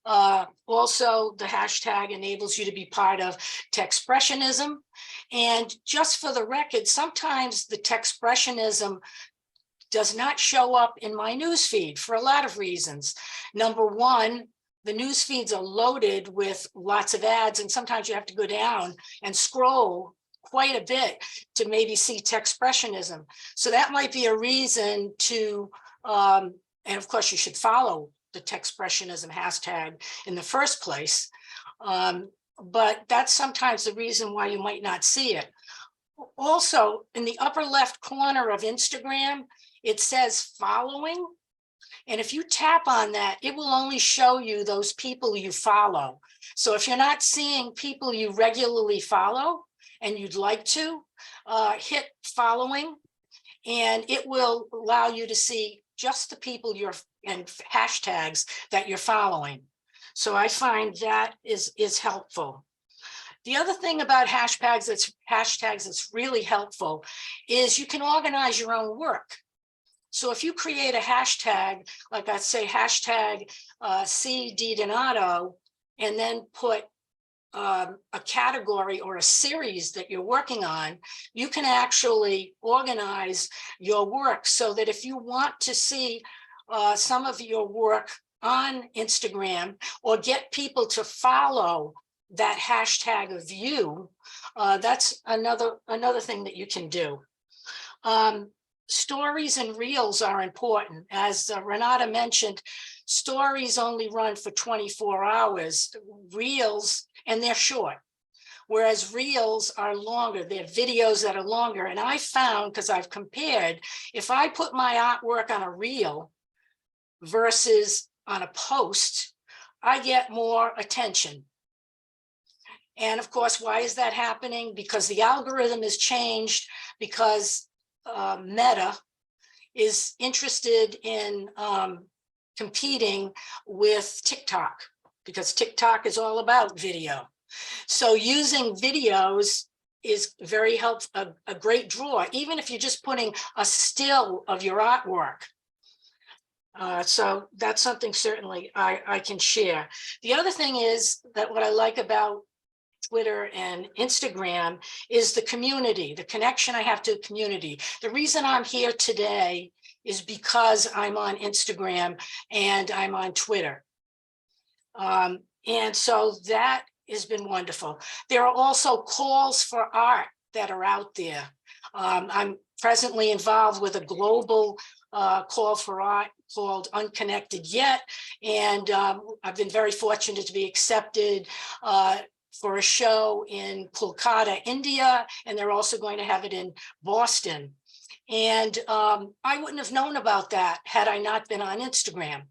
Also, the hashtag enables you to be part of Techspressionism. And just for the record, sometimes the Techspressionism does not show up in my newsfeed for a lot of reasons. Number one, the news feeds are loaded with lots of ads, and sometimes you have to go down and scroll quite a bit to maybe see Techspressionism. So that might be a reason to, and of course you should follow the Techspressionism hashtag in the first place. But that's sometimes the reason why you might not see it. Also, in the upper left corner of Instagram, it says following. And if you tap on that, it will only show you those people you follow. So if you're not seeing people you regularly follow and you'd like to, hit following, and it will allow you to see just the people and hashtags that you're following. So I find that is helpful. The other thing about hashtags that's really helpful is you can organize your own work. So if you create a hashtag, like I say, hashtag CDonato, and then put a category or a series that you're working on, you can actually organize your work so that if you want to see some of your work on Instagram or get people to follow that hashtag of you, that's another thing that you can do. Stories and reels are important. As Renata mentioned, stories only run for 24 hours. Reels, and they're short, whereas reels are longer. They're videos that are longer. And I found, because I've compared, if I put my artwork on a reel versus on a post, I get more attention. And of course, why is that happening? Because the algorithm has changed, because Meta is interested in competing with TikTok, because TikTok is all about video. So using videos is very helpful, a great draw, even if you're just putting a still of your artwork. So that's something certainly I can share. The other thing is that what I like about Twitter and Instagram is the community, the connection I have to the community. The reason I'm here today is because I'm on Instagram and I'm on Twitter. And so that has been wonderful. There are also calls for art that are out there. I'm presently involved with a global call for art called Unconnected Yet. And I've been very fortunate to be accepted for a show in Kolkata, India, and they're also going to have it in Boston. And I wouldn't have known about that had I not been on Instagram.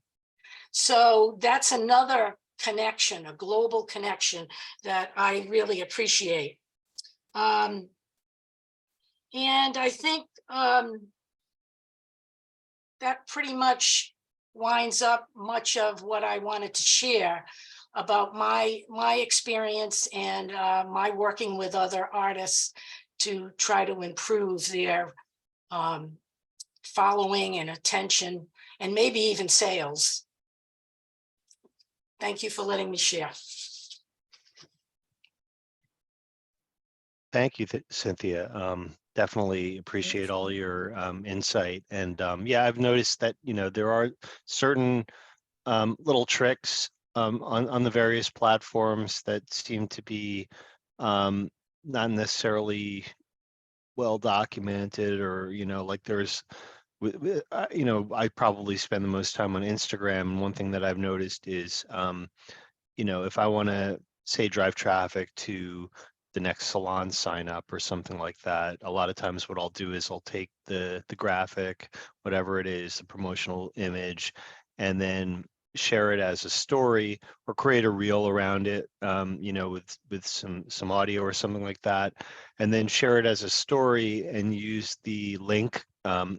So that's another connection, a global connection that I really appreciate. And I think that pretty much winds up much of what I wanted to share about my experience and my working with other artists to try to improve their following and attention, and maybe even sales. Thank you for letting me share. Thank you, Cynthia. Definitely appreciate all your insight. And yeah, I've noticed that, you know, there are certain little tricks on the various platforms that seem to be not necessarily well documented, or, you know, like there's, you know, I probably spend the most time on Instagram. And one thing that I've noticed is, you know, if I want to say drive traffic to the next Salon sign up or something like that. A lot of times what I'll do is I'll take the graphic, whatever it is, the promotional image, and then share it as a story or create a reel around it, you know, with some audio or something like that, and then share it as a story and use the link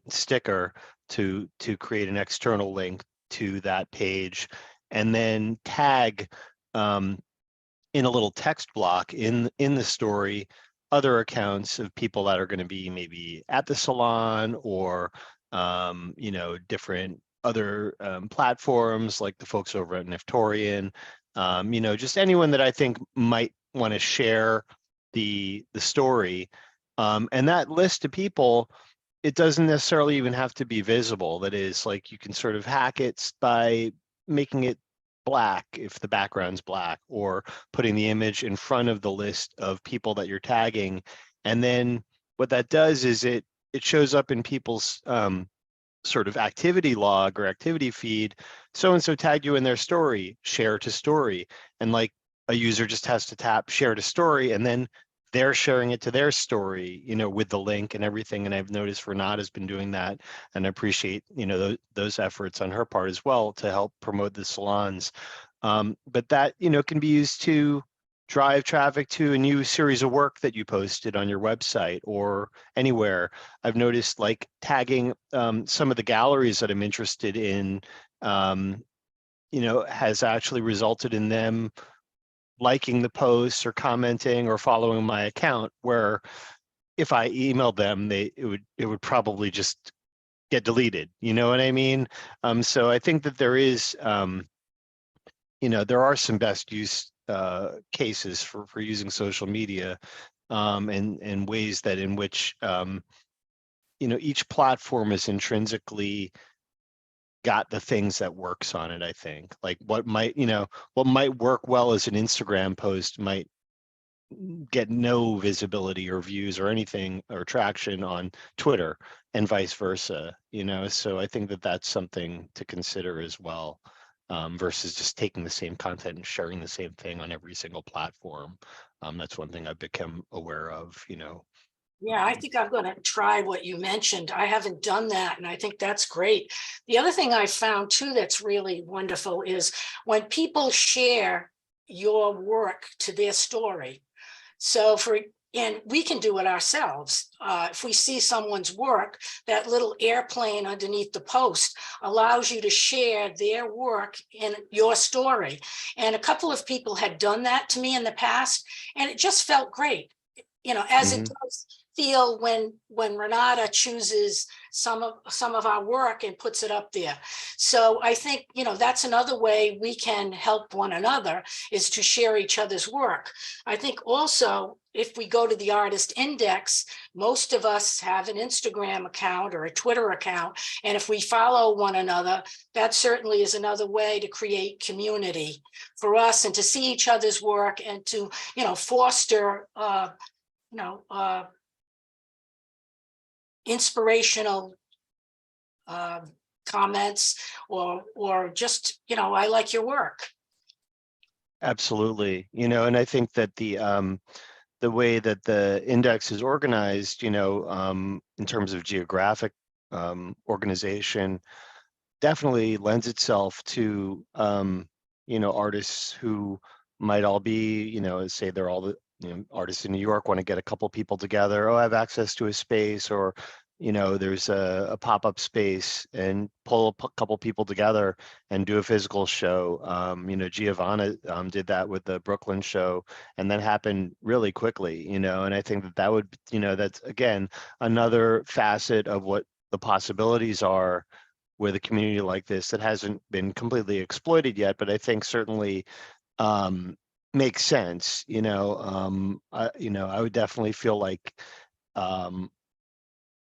sticker to create an external link to that page, and then tag in a little text block in the story other accounts of people that are going to be maybe at the salon, or you know, different other platforms like the folks over at Niftorian, you know, just anyone that I think might want to share the story. And that list of people, it doesn't necessarily even have to be visible. That is, like, you can sort of hack it by making it black if the background's black, or putting the image in front of the list of people that you're tagging. And then what that does is it shows up in people's sort of activity log or activity feed. So and so tagged you in their story, share to story. And like, a user just has to tap share to story, and then they're sharing it to their story, you know, with the link and everything. And I've noticed Renata has been doing that, and I appreciate, you know, those efforts on her part as well to help promote the salons. But that, you know, can be used to drive traffic to a new series of work that you posted on your website or anywhere. I've noticed, like, tagging some of the galleries that I'm interested in, you know, has actually resulted in them liking the posts or commenting or following my account, where if I emailed them, it would probably just get deleted. You know what I mean? So I think that there is, you know, there are some best use cases for using social media, and ways that in which, you know, each platform is intrinsically got the things that works on it. I think, like, what might, you know, what might work well as an Instagram post might get no visibility or views or anything or traction on Twitter, and vice versa, you know. So I think that that's something to consider as well, versus just taking the same content and sharing the same thing on every single platform. That's one thing I've become aware of, you know. Yeah, I think I'm going to try what you mentioned. I haven't done that, and I think that's great. The other thing I found too that's really wonderful is when people share your work to their story. So and we can do it ourselves. If we see someone's work, that little airplane underneath the post allows you to share their work in your story. And a couple of people had done that to me in the past, and it just felt great. You know, as it does feel when Renata chooses some of our work and puts it up there. So I think, you know, that's another way we can help one another, is to share each other's work. I think also, if we go to the artist index, most of us have an Instagram account or a Twitter account. And if we follow one another, that certainly is another way to create community for us and to see each other's work and to, you know, foster, you know, inspirational comments, or just, you know, I like your work. Absolutely. You know, and I think that the way that the index is organized, you know, in terms of geographic organization, definitely lends itself to, you know, artists who might all be, you know, say they're all the, you know, artists in New York want to get a couple people together. Oh, I have access to a space, or, you know, there's a pop-up space, and pull a couple people together and do a physical show. You know, Giovanna did that with the Brooklyn show, and that happened really quickly, you know. And I think that would, you know, that's again another facet of what the possibilities are with a community like this that hasn't been completely exploited yet, but I think certainly makes sense. You know, you know, I would definitely feel like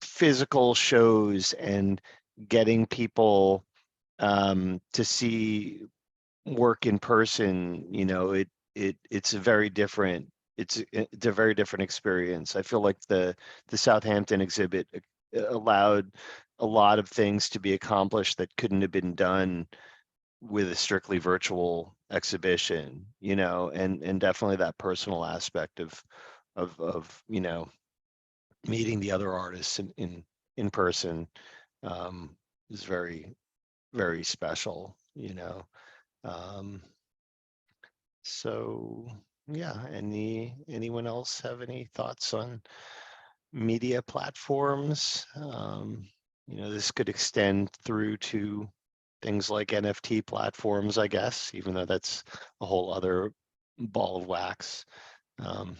physical shows and getting people to see work in person, you know, it's a very different, it's a very different experience. I feel like the Southampton exhibit allowed a lot of things to be accomplished that couldn't have been done with a strictly virtual exhibition, you know, and definitely that personal aspect of you know, meeting the other artists in person is very, very special, you know. Um, so yeah, anyone else have any thoughts on media platforms? You know, this could extend through to things like NFT platforms, I guess, even though that's a whole other ball of wax. Um,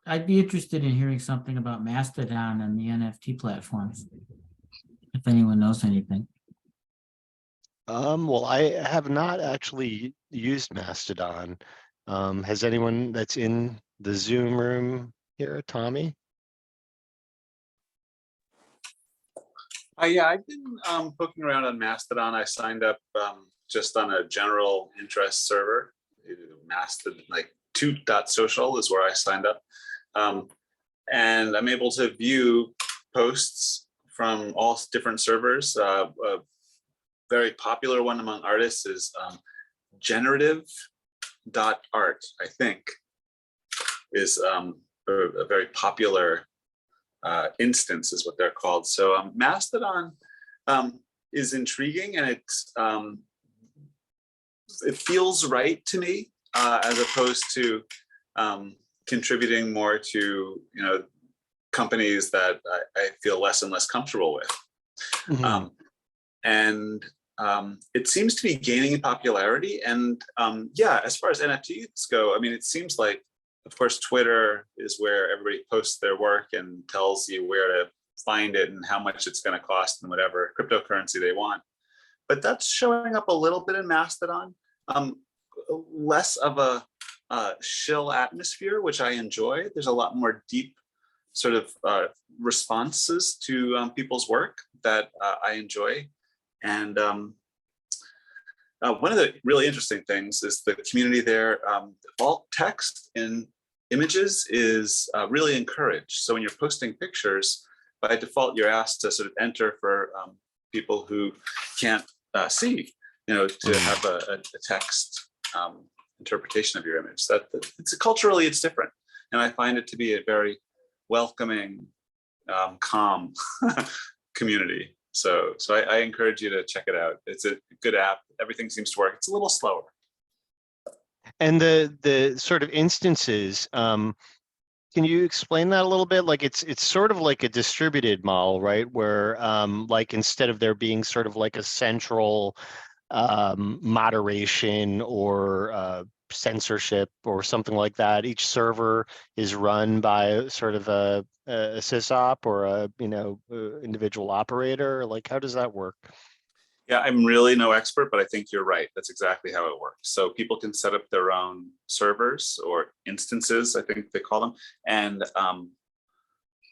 I'd be interested in hearing something about Mastodon and the NFT platforms, if anyone knows anything. well, I have not actually used Mastodon. Has anyone that's in the Zoom room here, Tommy? Yeah, I've been poking around on Mastodon. I signed up just on a general interest server. Mastodon, like toot.social is where I signed up. And I'm able to view posts from all different servers. A very popular one among artists is generative.art, I think, is a very popular instance is what they're called. So Mastodon is intriguing, and it feels right to me as opposed to contributing more to, you know, companies that I feel less and less comfortable with. Mhm. And it seems to be gaining in popularity. And yeah, as far as NFTs go, I mean, it seems like, of course, Twitter is where everybody posts their work and tells you where to find it and how much it's going to cost and whatever cryptocurrency they want. But that's showing up a little bit in Mastodon. Less of a shill atmosphere, which I enjoy. There's a lot more deep sort of responses to people's work that I enjoy. And one of the really interesting things is the community there. Alt text in images is really encouraged. So when you're posting pictures, by default, you're asked to sort of enter for people who can't see, you know, to have a text interpretation of your image. That it's culturally, it's different. And I find it to be a very welcoming, calm community. So I encourage you to check it out. It's a good app. Everything seems to work. It's a little slower. And the sort of instances, can you explain that a little bit? Like it's sort of like a distributed model, right? Where like instead of there being sort of like a central moderation or censorship or something like that, each server is run by sort of a sysop or a, you know, individual operator. Like, how does that work? Yeah, I'm really no expert, but I think you're right. That's exactly how it works. So people can set up their own servers or instances, I think they call them. And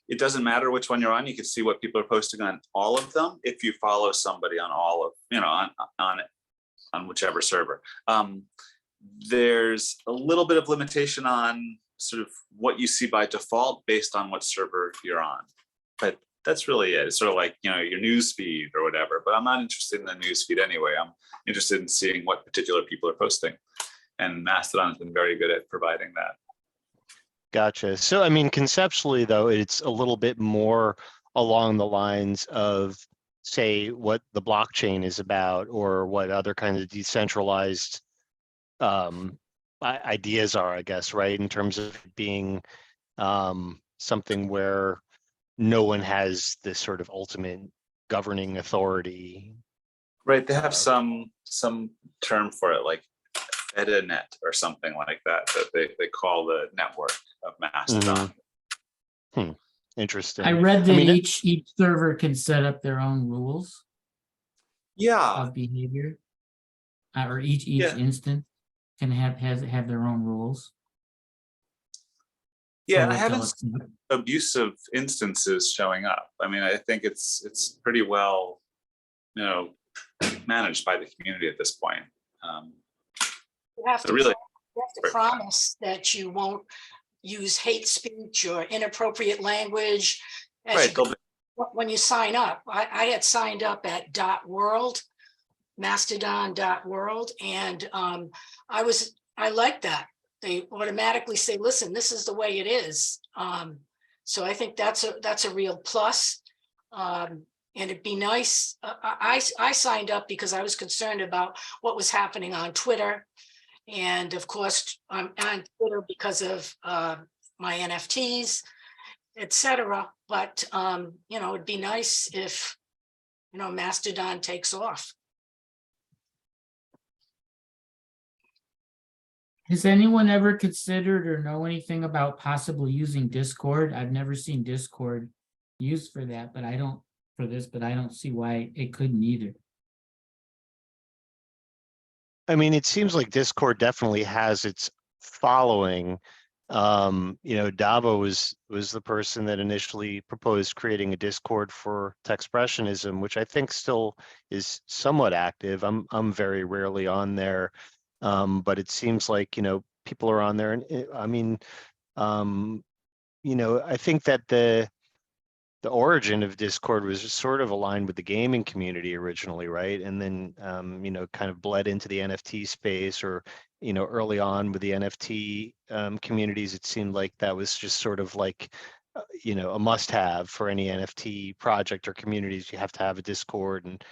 it doesn't matter which one you're on. You can see what people are posting on all of them if you follow somebody on all of, you know, on whichever server. There's a little bit of limitation on sort of what you see by default based on what server you're on. But that's really it. It's sort of like, you know, your news feed or whatever, but I'm not interested in the news feed anyway. I'm interested in seeing what particular people are posting. And Mastodon's been very good at providing that. Gotcha. So, I mean, conceptually, though, it's a little bit more along the lines of, say, what the blockchain is about or what other kinds of decentralized ideas are, I guess, right? In terms of being something where no one has this sort of ultimate governing authority. Right. They have some term for it, like FediNet or something like that, that they call the network of Mastodon. Interesting. I read that each server can set up their own rules. Yeah. Of behavior, or each instance can have their own rules. Yeah, I haven't seen abusive instances showing up. I mean, I think it's pretty well, you know, managed by the community at this point. You have to, really, you have to promise that you won't use hate speech or inappropriate language. Right, when you sign up, I had signed up at .world, mastodon.world, and I like that. They automatically say, listen, this is the way it is. So I think that's a real plus. And it'd be nice. I signed up because I was concerned about what was happening on Twitter. And of course, I'm on Twitter because of my NFTs, etc. But it'd be nice if Mastodon takes off. Has anyone ever considered or know anything about possibly using Discord? I've never seen Discord used for that, but I don't see why it couldn't either. I mean, it seems like Discord definitely has its following. Davo was the person that initially proposed creating a Discord for Techspressionism, which I think still is somewhat active. I'm very rarely on there, but it seems like people are on there, and I mean, I think that the origin of Discord was just sort of aligned with the gaming community originally, right? And then, kind of bled into the NFT space, or, early on with the NFT communities, it seemed like that was just sort of like, a must-have for any NFT project or communities. You have to have a Discord, and,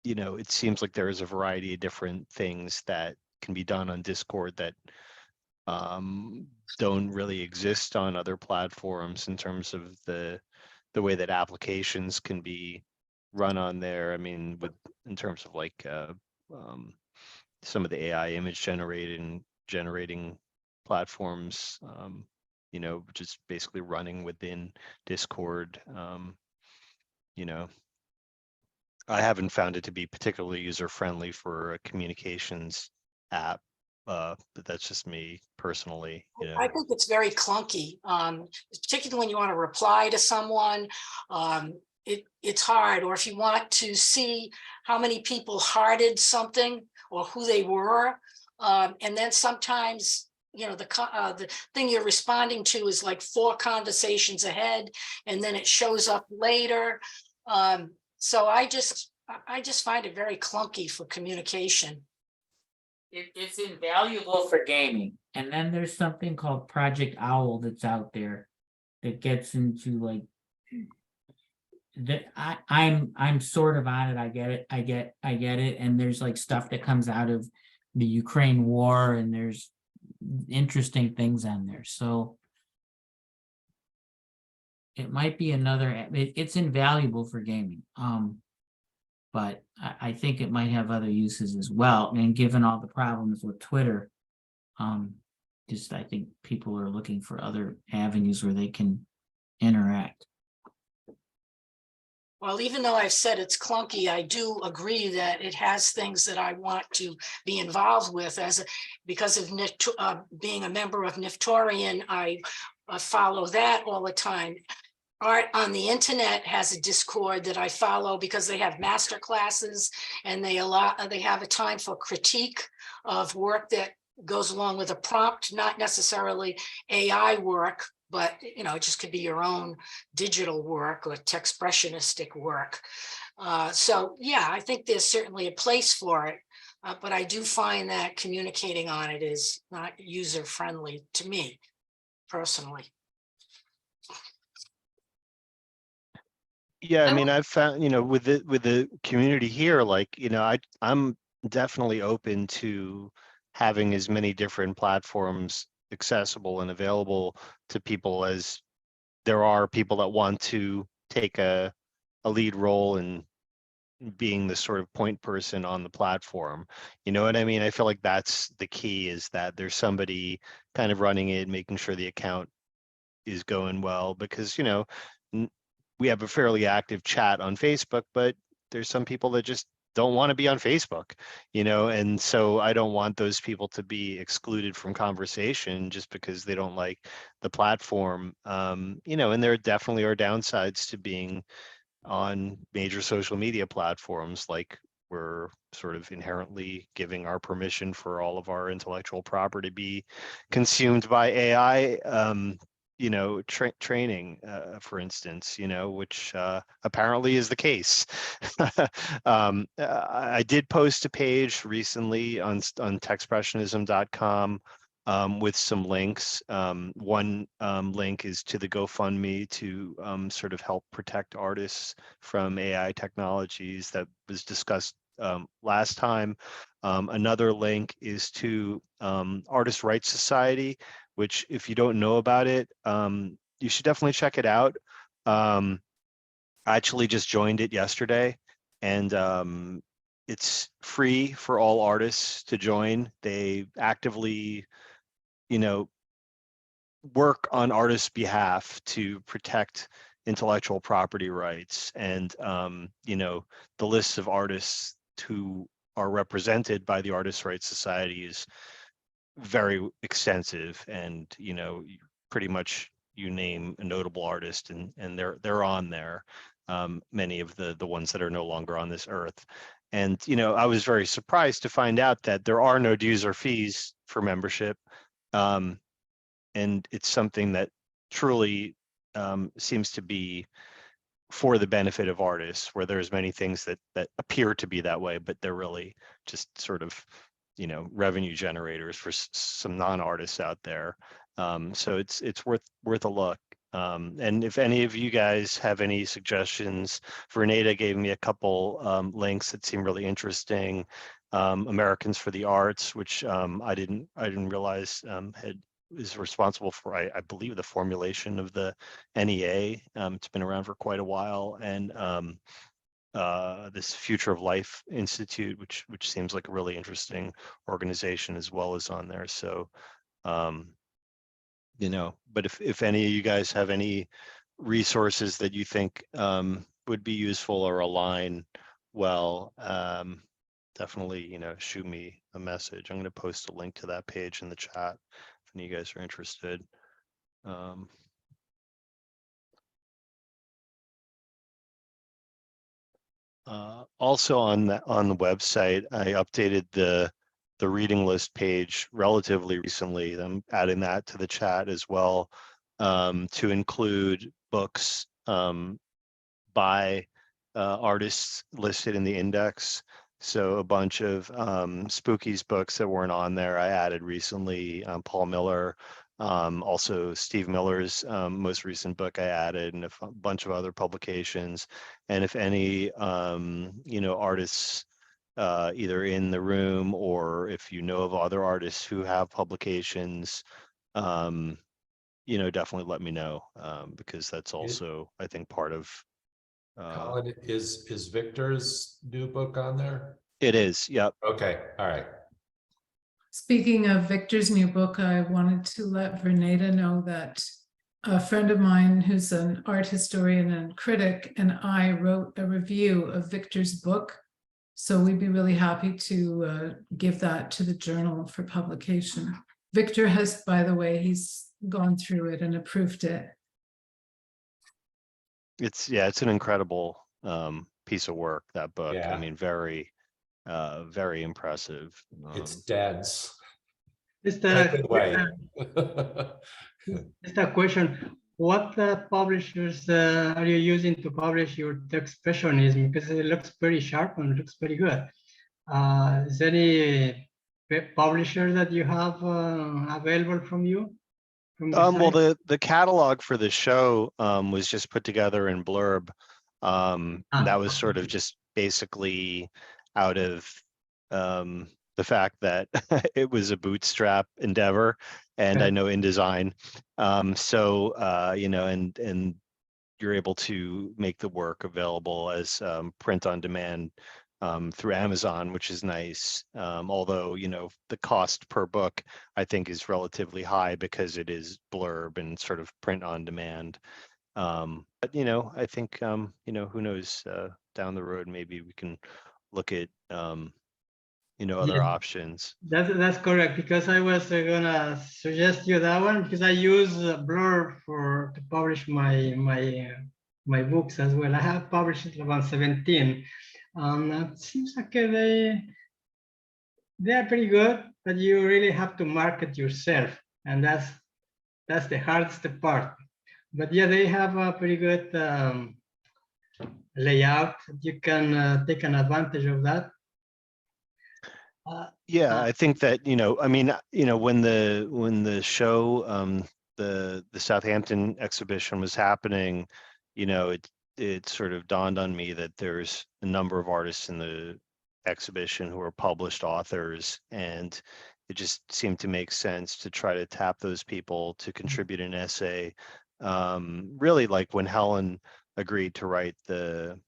it seems like there is a variety of different things that can be done on Discord that don't really exist on other platforms in terms of the way that applications can be run on there. I mean, in terms of like some of the AI image generating platforms, just basically running within Discord. I haven't found it to be particularly user-friendly for a communications app, but that's just me personally. I think it's very clunky, particularly when you want to reply to someone. It's hard, or if you want to see how many people hearted something or who they were, and then sometimes the thing you're responding to is like 4 conversations ahead, and then it shows up later. So I just find it very clunky for communication. It's invaluable for gaming. And then there's something called Project Owl that's out there that gets into like that. I'm sort of on it. I get it. And there's like stuff that comes out of the Ukraine war, and there's interesting things on there. So it might be another, it's invaluable for gaming. But I think it might have other uses as well. And given all the problems with Twitter, I think people are looking for other avenues where they can interact. Well, even though I've said it's clunky, I do agree that it has things that I want to be involved with. Because of being a member of Niftorian, I follow that all the time. Art on the Internet has a Discord that I follow because they have master classes, and they have a time for critique of work that goes along with a prompt, not necessarily AI work, but it just could be your own digital work or Techspressionistic work. So yeah, I think there's certainly a place for it, but I do find that communicating on it is not user-friendly to me personally. Yeah, I mean, I've found, with the community here, like, I'm definitely open to having as many different platforms accessible and available to people as there are people that want to take a lead role in being the sort of point person on the platform. You know what I mean? I feel like that's the key, is that there's somebody kind of running it, making sure the account is going well, because, we have a fairly active chat on Facebook, but there's some people that just don't want to be on Facebook, and so I don't want those people to be excluded from conversation just because they don't like the platform. And there definitely are downsides to being on major social media platforms, like we're sort of inherently giving our permission for all of our intellectual property to be consumed by AI. training, for instance, which apparently is the case. I did post a page recently on techspressionism.com with some links. One link is to the GoFundMe to sort of help protect artists from AI technologies that was discussed last time. Another link is to Artist Rights Society, which if you don't know about it, you should definitely check it out. I actually just joined it yesterday, and it's free for all artists to join. They actively, work on artists' behalf to protect intellectual property rights. And, the list of artists who are represented by the Artist Rights Society is very extensive, and pretty much you name a notable artist and they're on there. Many of the ones that are no longer on this earth. And I was very surprised to find out that there are no dues or fees for membership, and it's something that truly seems to be for the benefit of artists, where there's many things that appear to be that way, but they're really just sort of revenue generators for some non-artists out there. So it's worth a look. And if any of you guys have any suggestions, Verneda gave me a couple links that seem really interesting. Americans for the Arts, which I didn't realize is responsible for, I believe, the formulation of the NEA. It's been around for quite a while, and this Future of Life Institute, which seems like a really interesting organization as well, is on there. So, but if any of you guys have any resources that you think would be useful or align well, definitely, shoot me a message. I'm going to post a link to that page in the chat if any of you guys are interested. Also on the website, I updated the reading list page relatively recently. I'm adding that to the chat as well, to include books by artists listed in the index. So a bunch of Spooky's books that weren't on there, I added recently. Paul Miller, also Steve Miller's most recent book I added, and a bunch of other publications. And if any, artists either in the room, or if you know of other artists who have publications, definitely let me know, because that's also, I think, part of. Colin, is Victor's new book on there? It is. Yep. Okay. All right. Speaking of Victor's new book, I wanted to let Verneda know that a friend of mine who's an art historian and critic and I wrote a review of Victor's book. So we'd be really happy to give that to the journal for publication. Victor has, by the way, he's gone through it and approved it. It's an incredible piece of work, that book. Yeah. I mean, very impressive. It's dense. Just In a good way. just a question. What publishers are you using to publish your Techspressionism? Because it looks pretty sharp and looks pretty good. Is there any publisher that you have available from you? Well, the catalog for the show was just put together in Blurb. That was sort of just basically out of the fact that it was a bootstrap endeavor, and I know InDesign. So and you're able to make the work available as print on demand through Amazon, which is nice. Although, the cost per book, I think, is relatively high because it is Blurb and sort of print on demand. But, I think, who knows, down the road, maybe we can look at, other options. That's correct, because I was gonna suggest you that one, because I use Blur to publish my books as well. I have published about 17. It seems like they are pretty good, but you really have to market yourself, and that's that's the hardest part. But yeah, they have a pretty good layout. You can take an advantage of that. Yeah, I think that, I mean, when the show, the Southampton exhibition was happening, it sort of dawned on me that there's a number of artists in the exhibition who are published authors, and it just seemed to make sense to try to tap those people to contribute an essay. Really, like when Helen agreed to write the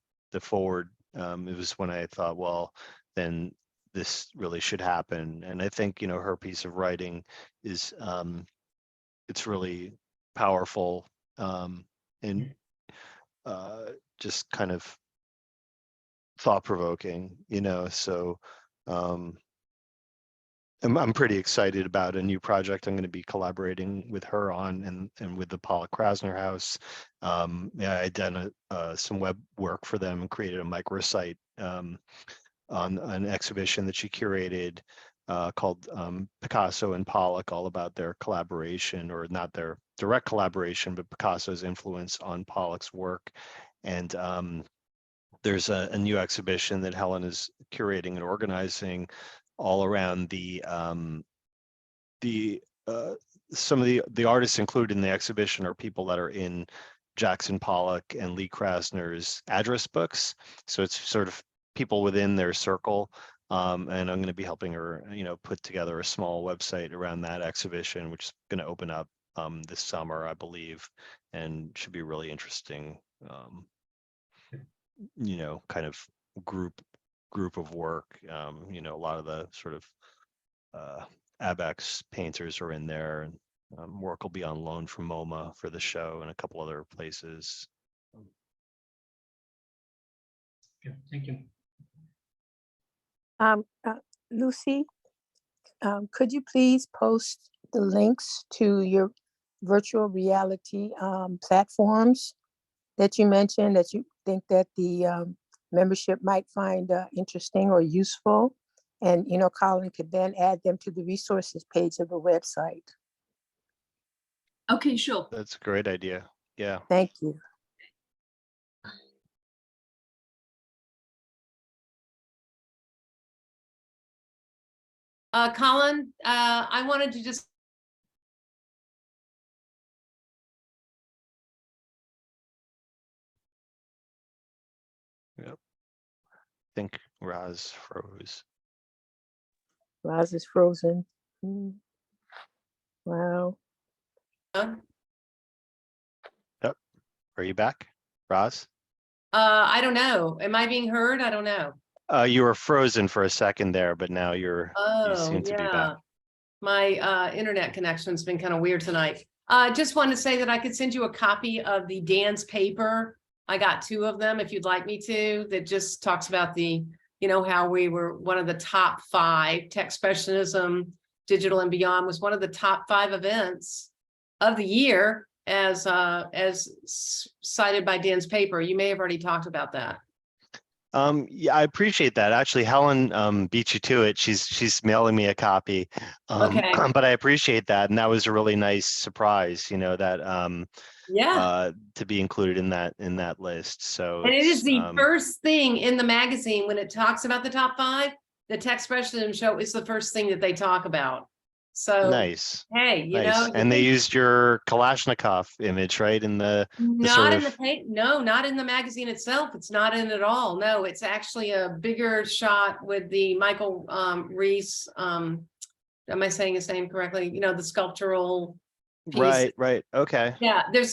forward, it was when I thought, well, then this really should happen. And I think, her piece of writing is, it's really powerful, and just kind of thought-provoking, so I'm pretty excited about a new project I'm going to be collaborating with her on, and with the Pollock Krasner House. Yeah, I done some web work for them and created a microsite on an exhibition that she curated called Picasso and Pollock, all about their collaboration, or not their direct collaboration, but Picasso's influence on Pollock's work. And there's a new exhibition that Helen is curating and organizing all around some of the artists included in the exhibition are people that are in Jackson Pollock and Lee Krasner's address books. So it's sort of people within their circle. And I'm going to be helping her, put together a small website around that exhibition, which is going to open up this summer, I believe, and should be really interesting. Kind of group of work. A lot of the sort of Abex painters are in there, and work will be on loan from MoMA for the show and a couple other places. Yeah, thank you. Lucy, could you please post the links to your virtual reality platforms that you mentioned that you think that the membership might find interesting or useful? And, Colin could then add them to the resources page of the website. Okay, sure. That's a great idea. Yeah. Thank you. Colin, I wanted to just. Yep. I think Roz froze. Roz is frozen. Wow. Yep. Are you back, Roz? I don't know. Am I being heard? I don't know. You were frozen for a second there, but now you seem to be back. My internet connection's been kind of weird tonight. Just wanted to say that I could send you a copy of the Dan's paper. I got 2 of them if you'd like me to, that just talks about the, how we were one of the top 5. Techspressionism, Digital and Beyond was one of the top 5 events of the year as cited by Dan's paper. You may have already talked about that. Yeah, I appreciate that. Actually, Helen beat you to it. She's mailing me a copy. Okay. But I appreciate that, and that was a really nice surprise. That to be included in that list. So and it is the first thing in the magazine when it talks about the top 5. The Techspressionism show is the first thing that they talk about. So nice. Hey, nice. And they used your Kalashnikov image, right? In the not in the paint. No, not in the magazine itself. It's not in at all. No, it's actually a bigger shot with the Michael Reese. Am I saying his name correctly? The sculptural piece. Right. Okay. Yeah, but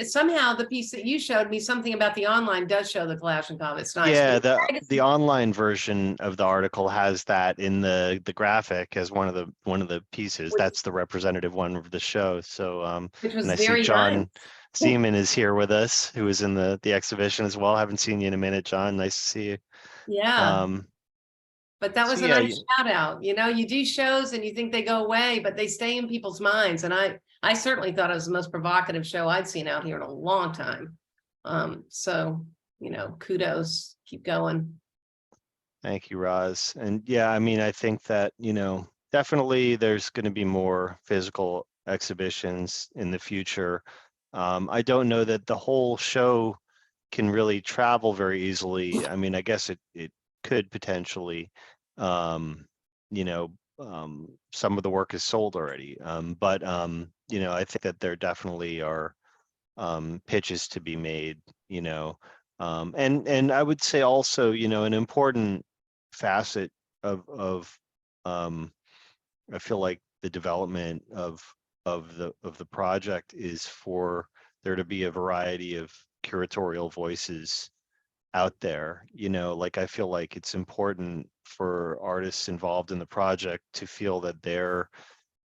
somehow the piece that you showed me, something about the online, does show the Kalashnikov. It's nice. Yeah, the online version of the article has that in the graphic as one of the pieces. That's the representative one of the show. So which was and I very see John nice. Seaman is here with us, who was in the exhibition as well. Haven't seen you in a minute, John. Nice to see you. Yeah. But that was a nice shout out. You do shows and you think they go away, but they stay in people's minds. And I certainly thought it was the most provocative show I'd seen out here in a long time. So, kudos, keep going. Thank you, Roz. And yeah, I mean, I think that, definitely there's going to be more physical exhibitions in the future. I don't know that the whole show can really travel very easily. I mean, I guess it could potentially, you know, some of the work is sold already. But you know, I think that there definitely are pitches to be made, you know. And I would say also, you know, an important facet of I feel like the development of the project is for there to be a variety of curatorial voices out there. You know, like I feel like it's important for artists involved in the project to feel that they're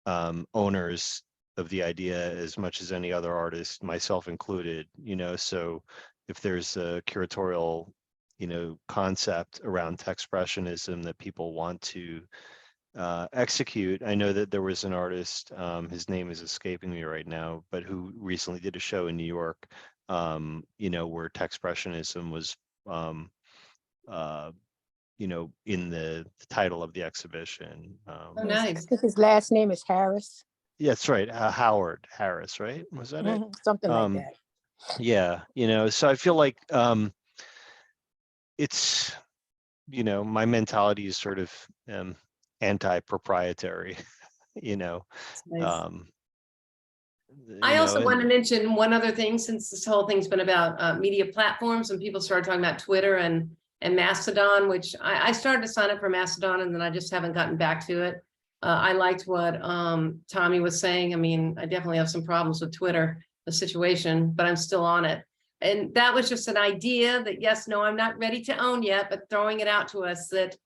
owners of the idea as much as any other artist, myself included, you know. So if there's a curatorial, you know, concept around Techspressionism that people want to execute. I know that there was an artist, his name is escaping me right now, but who recently did a show in New York, you know, where Techspressionism was, you know, in the title of the exhibition. Oh, I nice. think his last name is Harris. Yeah, that's right. Howard Harris, right? Was that it? Something like that. Yeah, you know, so I feel like it's, you know, my mentality is sort of anti-proprietary, you know. Nice. I also want to mention one other thing, since this whole thing's been about media platforms and people started talking about Twitter and Mastodon, which I started to sign up for Mastodon and then I just haven't gotten back to it. I liked what Tommy was saying. I mean, I definitely have some problems with Twitter, the situation, but I'm still on it. And that was just an idea that, yes, no, I'm not ready to own yet, but throwing it out to us that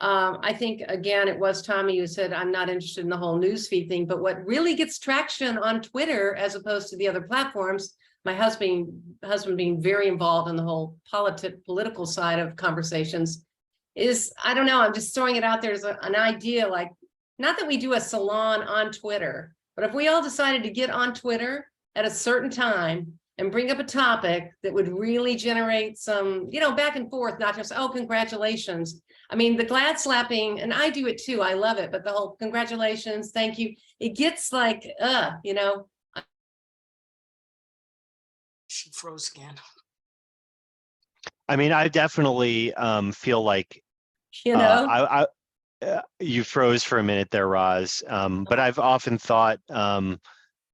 I think, again, it was Tommy who said, I'm not interested in the whole newsfeed thing, but what really gets traction on Twitter, as opposed to the other platforms, my husband being very involved in the whole political side of conversations, is, I don't know, I'm just throwing it out there as an idea, like, not that we do a salon on Twitter, but if we all decided to get on Twitter at a certain time and bring up a topic that would really generate some, you know, back and forth, not just, oh, congratulations. I mean, the glad slapping, and I do it too, I love it, but the whole congratulations, thank you, it gets like, you know. She froze again. I mean, I definitely feel like, you know, you froze for a minute there, Roz. But I've often thought,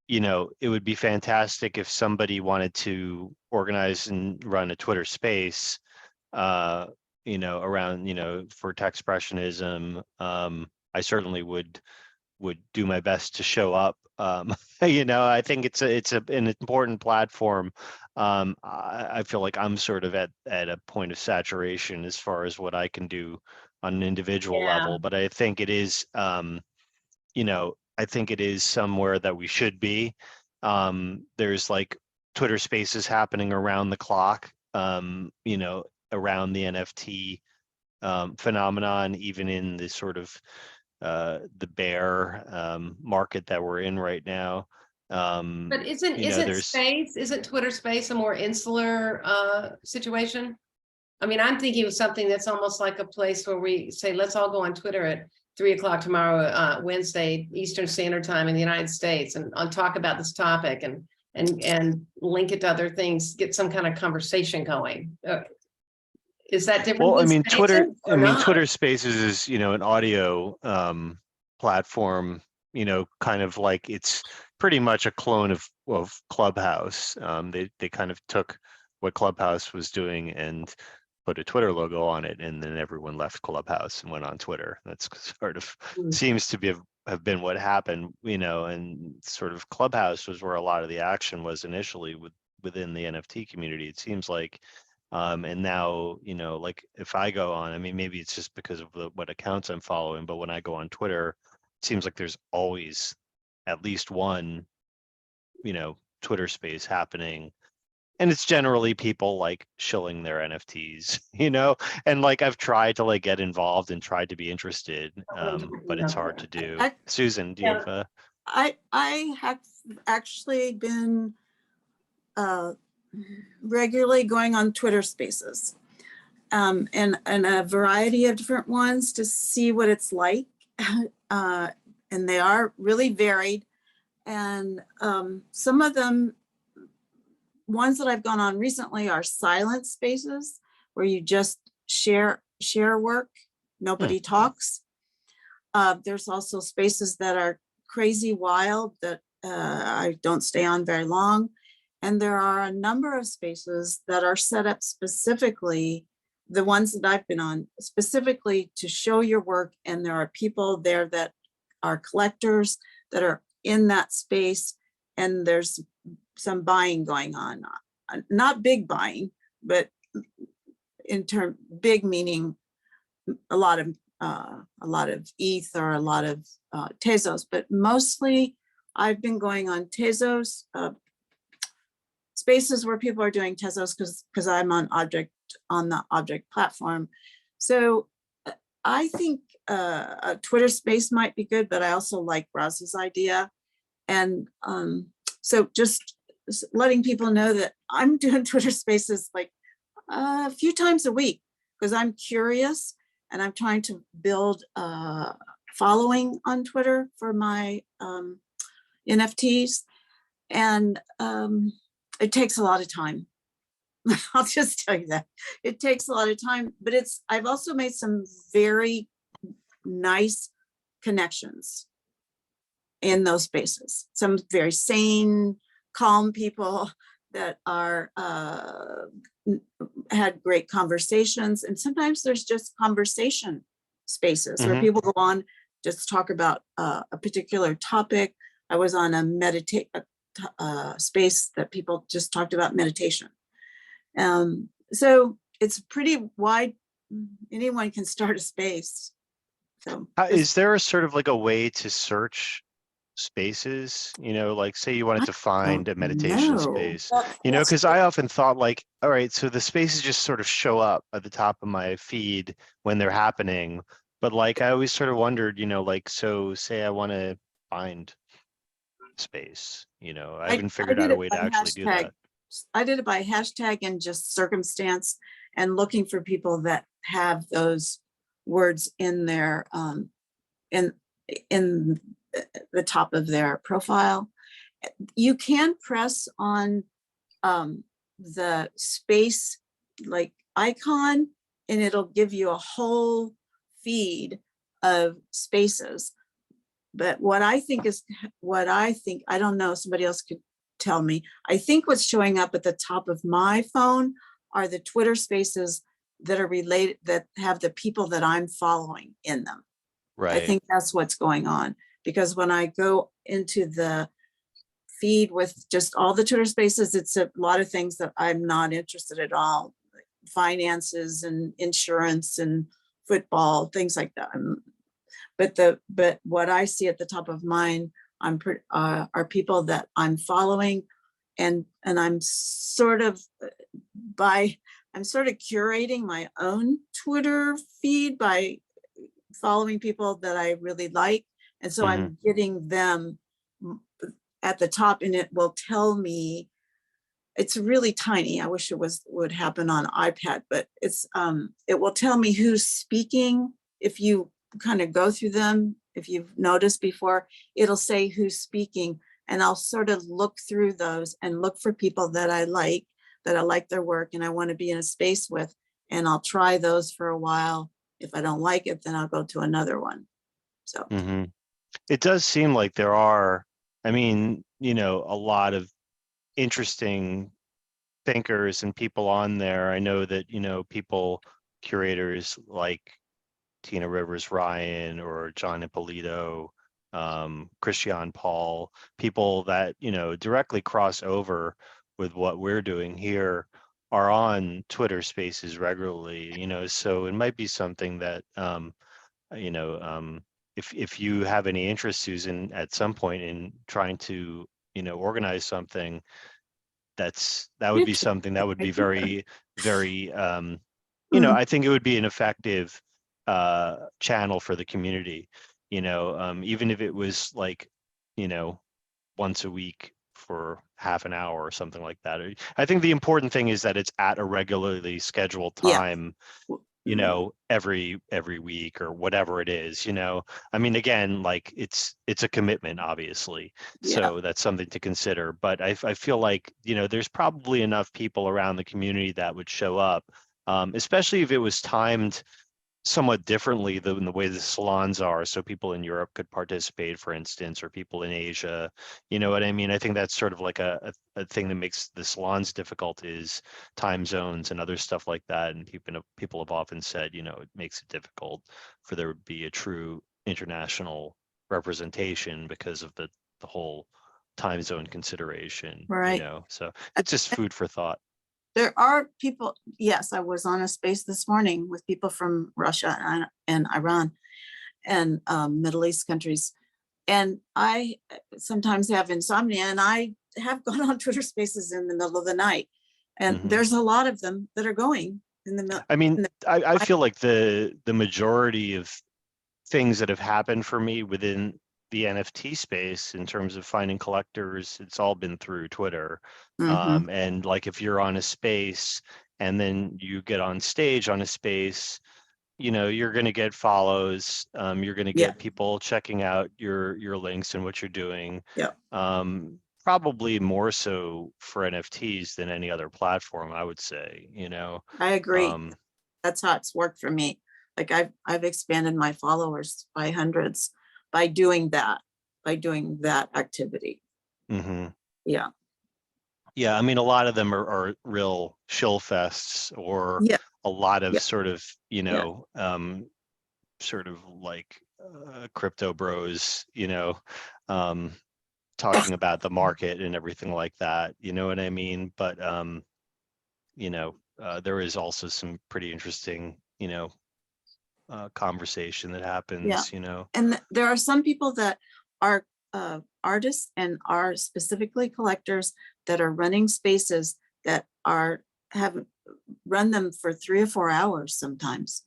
you know, it would be fantastic if somebody wanted to organize and run a Twitter space, you know, around, you know, for Techspressionism. I certainly would do my best to show up. You know, I think it's an important platform. I feel like I'm sort of at a point of saturation as far as what I can do on an individual level, but I think it is, you know, I think it is somewhere that we should be. There's like Twitter spaces happening around the clock, you know, around the NFT phenomenon, even in the sort of the bear market that we're in right now. but isn't Twitter Space a more insular situation? I mean, I'm thinking of something that's almost like a place where we say, let's all go on Twitter at 3 o'clock tomorrow, Wednesday, Eastern Standard Time in the United States, and I'll talk about this topic and link it to other things, get some kind of conversation going. Is that different? Well, I mean, Twitter Spaces is, you know, an audio platform, you know, kind of like, it's pretty much a clone of Clubhouse. They kind of took what Clubhouse was doing and put a Twitter logo on it, and then everyone left Clubhouse and went on Twitter. That's sort of seems to have been what happened, you know, and sort of Clubhouse was where a lot of the action was initially within the NFT community, it seems like. And now, you know, like if I go on, I mean, maybe it's just because of what accounts I'm following, but when I go on Twitter, it seems like there's always at least one, you know, Twitter space happening. And it's generally people like shilling their NFTs, you know, and like I've tried to like get involved and tried to be interested, but it's hard to do. Susan, do you have I have actually been regularly going on Twitter Spaces, and a variety of different ones to see what it's like, and they are really varied. And some of them, ones that I've gone on recently are silent spaces where you just share work, nobody talks. There's also spaces that are crazy wild that I don't stay on very long. And there are a number of spaces that are set up specifically, the ones that I've been on, specifically to show your work. And there are people there that are collectors that are in that space. And there's some buying going on, not big buying, but big meaning a lot of ETH or a lot of Tezos, but mostly I've been going on Tezos, spaces where people are doing Tezos because I'm on the object platform. So I think a Twitter space might be good, but I also like Braz's idea. And so just letting people know that I'm doing Twitter spaces like a few times a week because I'm curious and I'm trying to build a following on Twitter for my NFTs. And it takes a lot of time. I'll just tell you that. It takes a lot of time, but I've also made some very nice connections in those spaces. Some very sane, calm people that are had great conversations. And sometimes there's just conversation spaces where people go on, just talk about a particular topic. I was on a space that people just talked about meditation. So it's pretty wide. Anyone can start a space. So is there a sort of like a way to search spaces, like say you wanted to find a meditation space, because I often thought like, all right, so the spaces just sort of show up at the top of my feed when they're happening. But like, I always sort of wondered, like, so say I want to find space, I haven't figured out a way to actually do that. I did it by hashtag and just circumstance and looking for people that have those words in their, in the top of their profile. You can press on the space like icon and it'll give you a whole feed of spaces. But what I think, I don't know, somebody else could tell me. I think what's showing up at the top of my phone are the Twitter spaces that are related, that have the people that I'm following in them. Right. I think that's what's going on. Because when I go into the feed with just all the Twitter spaces, it's a lot of things that I'm not interested at all, like finances and insurance and football, things like that. But what I see at the top of mine, are people that I'm following, and I'm sort of curating my own Twitter feed by following people that I really like. And so I'm getting them at the top and it will tell me, it's really tiny. I wish it would happen on iPad, but it will tell me who's speaking. If you kind of go through them, if you've noticed before, it'll say who's speaking, and I'll sort of look through those and look for people that I like their work and I want to be in a space with, and I'll try those for a while. If I don't like it, then I'll go to another one. So it does seem like there are, a lot of interesting thinkers and people on there. I know that, curators like Tina Rivers Ryan or John Ippolito, Christian Paul, people that, directly cross over with what we're doing here are on Twitter spaces regularly, so it might be something that, if you have any interest, Susan, at some point in trying to, organize something, that would be something that would be very, very, I think it would be an effective channel for the community, even if it was like, once a week for half an hour or something like that. I think the important thing is that it's at a regularly scheduled time. you know, every week or whatever it is, you know. I mean, again, like it's a commitment, obviously. Yeah. So that's something to consider. But I feel like, you know, there's probably enough people around the community that would show up, especially if it was timed somewhat differently than the way the salons are. So people in Europe could participate, for instance, or people in Asia. You know what I mean? I think that's sort of like a thing that makes the salons difficult is time zones and other stuff like that. And people have often said, you know, it makes it difficult for there to be a true international representation because of the whole time zone consideration, you Right. know. So it's just food for thought. There are people, yes, I was on a space this morning with people from Russia and Iran and Middle East countries. And I sometimes have insomnia, and I have gone on Twitter spaces in the middle of the night. And Mhm. there's a lot of them that are going in the middle. I mean, I feel like the majority of things that have happened for me within the NFT space in terms of finding collectors, it's all been through Twitter. And like if you're on a space and then you get on stage on a space, you know, you're going to get follows. You're going to Yeah. get people checking out your links and what you're doing. Yeah. Probably more so for NFTs than any other platform, I would say, you know. I agree. That's how it's worked for me. Like I've expanded my followers by hundreds by doing that activity. Mhm. Yeah. Yeah, I mean, a lot of them are real shill fests or Yeah. a lot of Yeah. sort of, you know, sort of like crypto bros, you know, talking about the market and everything like that. You know what I mean? But, you know, there is also some pretty interesting, you know, conversation that happens, you know. And there are some people that are artists and are specifically collectors that are running spaces that have run them for 3 or 4 hours sometimes.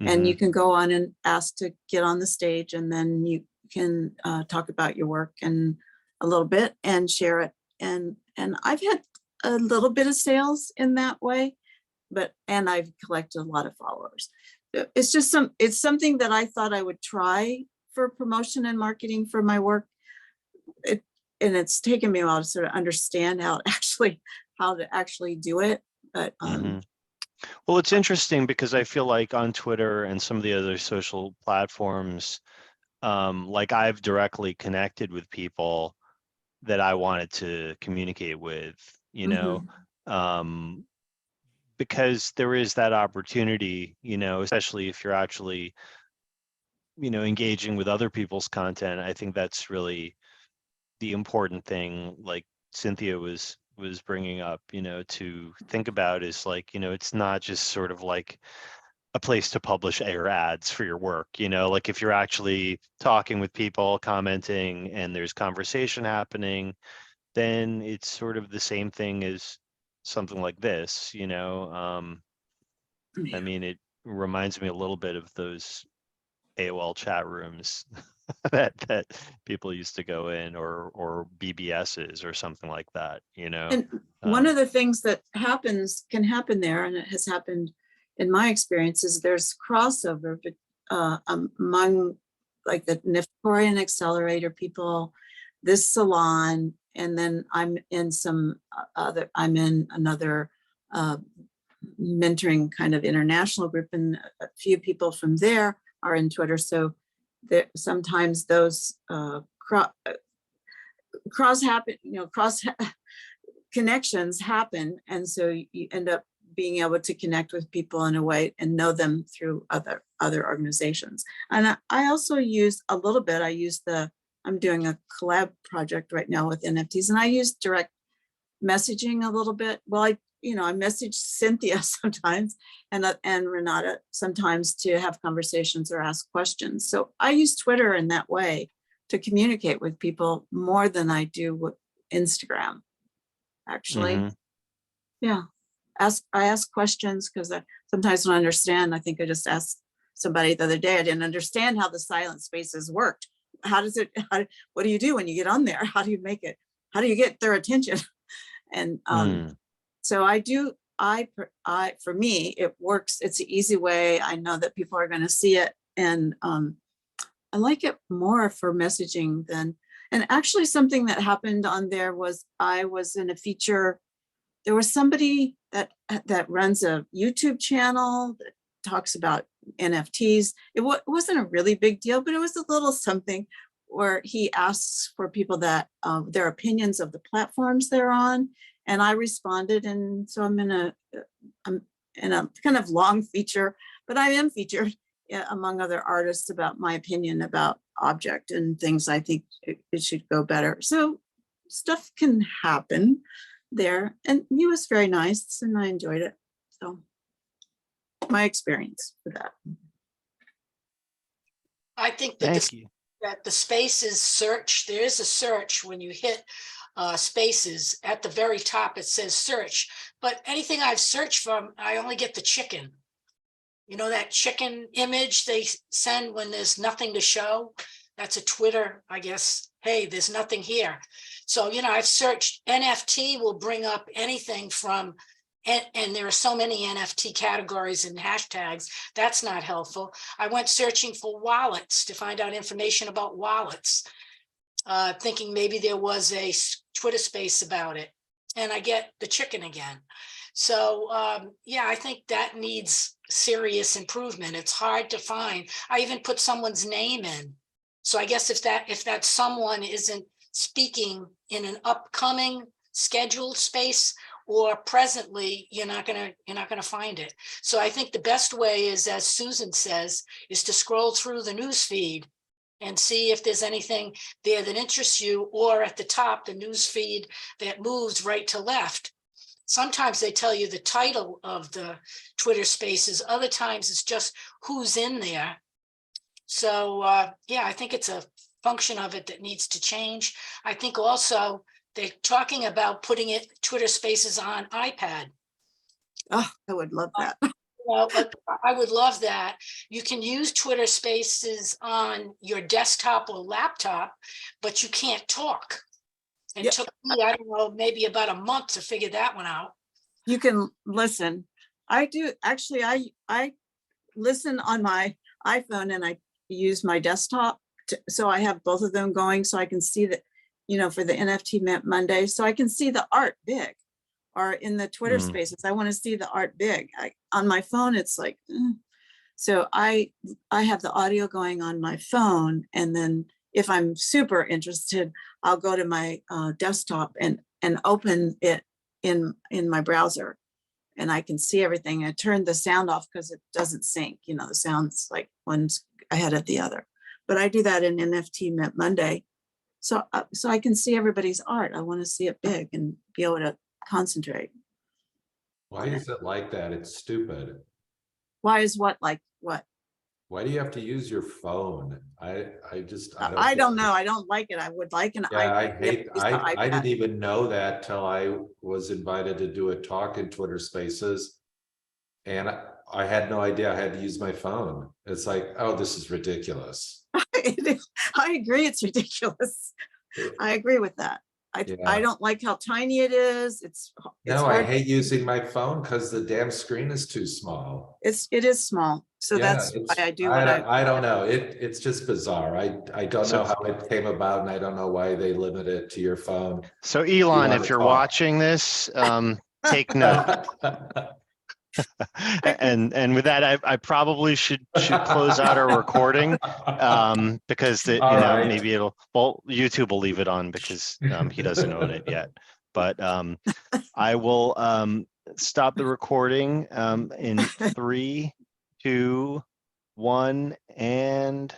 And you can go on and ask to get on the stage, and then you can talk about your work and a little bit and share it. And I've had a little bit of sales in that way, and I've collected a lot of followers. It's just it's something that I thought I would try for promotion and marketing for my work. And it's taken me a while to sort of understand how to actually do it. But well, it's interesting because I feel like on Twitter and some of the other social platforms, like I've directly connected with people that I wanted to communicate with, you know, because there is that opportunity, you know, especially if you're actually, you know, engaging with other people's content. I think that's really the important thing, like Cynthia was bringing up, you know, to think about is like, you know, it's not just sort of like a place to publish your ads for your work, you know, like if you're actually talking with people, commenting, and there's conversation happening, then it's sort of the same thing as something like this, you know. I mean, it reminds me a little bit of those AOL chat rooms that people used to go in, or BBSs or something like that, you know. And one of the things that can happen there, and it has happened in my experience, is there's crossover among like the Victorian Accelerator people, this salon, and then I'm in another mentoring kind of international group, and a few people from there are in Twitter. So sometimes those cross connections happen, and so you end up being able to connect with people in a way and know them through other organizations. And I also use a little bit. I'm doing a collab project right now with NFTs, and I use direct messaging a little bit. Well, I message Cynthia sometimes and Renata sometimes to have conversations or ask questions. So I use Twitter in that way to communicate with people more than I do with Instagram, actually. Yeah. I ask questions because I sometimes don't understand. I think I just asked somebody the other day, I didn't understand how the silent spaces worked. What do you do when you get on there? How do you get their attention? And so I do for me, it works. It's an easy way. I know that people are going to see it, and I like it more for messaging than. And actually, something that happened on there was I was in a feature. There was somebody that runs a YouTube channel that talks about NFTs. It wasn't a really big deal, but it was a little something where he asks for people that their opinions of the platforms they're on. And I responded. And so I'm in a kind of long feature, but I am featured among other artists about my opinion about object and things I think it should go better. So stuff can happen there. And he was very nice and I enjoyed it. So my experience with that. I think that Thank you. that the spaces search, there is a search when you hit spaces at the very top, it says search, but anything I've searched from, I only get the chicken. You know, that chicken image they send when there's nothing to show? That's a Twitter, I guess. Hey, there's nothing here. So, you know, I've searched NFT will bring up anything from, and there are so many NFT categories and hashtags. That's not helpful. I went searching for wallets to find out information about wallets, thinking maybe there was a Twitter space about it. And I get the chicken again. So, yeah, I think that needs serious improvement. It's hard to find. I even put someone's name in. So I guess if that someone isn't speaking in an upcoming scheduled space or presently, you're not gonna find it. So I think the best way is, as Susan says, is to scroll through the news feed and see if there's anything there that interests you, or at the top, the news feed that moves right to left. Sometimes they tell you the title of the Twitter spaces. Other times it's just who's in there. So yeah, I think it's a function of it that needs to change. I think also they're talking about putting it Twitter spaces on iPad. Oh, I would love that. Well, I would love that. You can use Twitter spaces on your desktop or laptop, but you can't talk. It took me, I don't know, maybe about a month to figure that one out. You can listen. I do actually. I listen on my iPhone and I use my desktop, so I have both of them going, so I can see that, you know, for the NFT Monday, so I can see the art big. Or in the Twitter spaces, I want to see the art big. On my phone, it's like, so I have the audio going on my phone, and then if I'm super interested, I'll go to my desktop and open it in my browser, and I can see everything. I turn the sound off because it doesn't sync. You know, the sound's like one's ahead of the other. But I do that in NFT Monday, so I can see everybody's art. I want to see it big and be able to concentrate. Why is it like that? It's stupid. Why is what like what? Why do you have to use your phone? I don't know. I don't like it. I would like an iPad. I didn't even know that till I was invited to do a talk in Twitter Spaces, and I had no idea I had to use my phone. It's like, oh, this is ridiculous. I agree, it's ridiculous. I agree with that. I don't like how tiny it is. It's I hate using my phone because the damn screen is too small. It is small. So that's why I do what I don't know. It's just bizarre. I don't know how it came about, and I don't know why they limit it to your phone. So Elon, if you're watching this, take note. and with that, I probably should close out our recording, because maybe YouTube will leave it on because he doesn't own it yet. But I will stop the recording in 3, 2, 1, and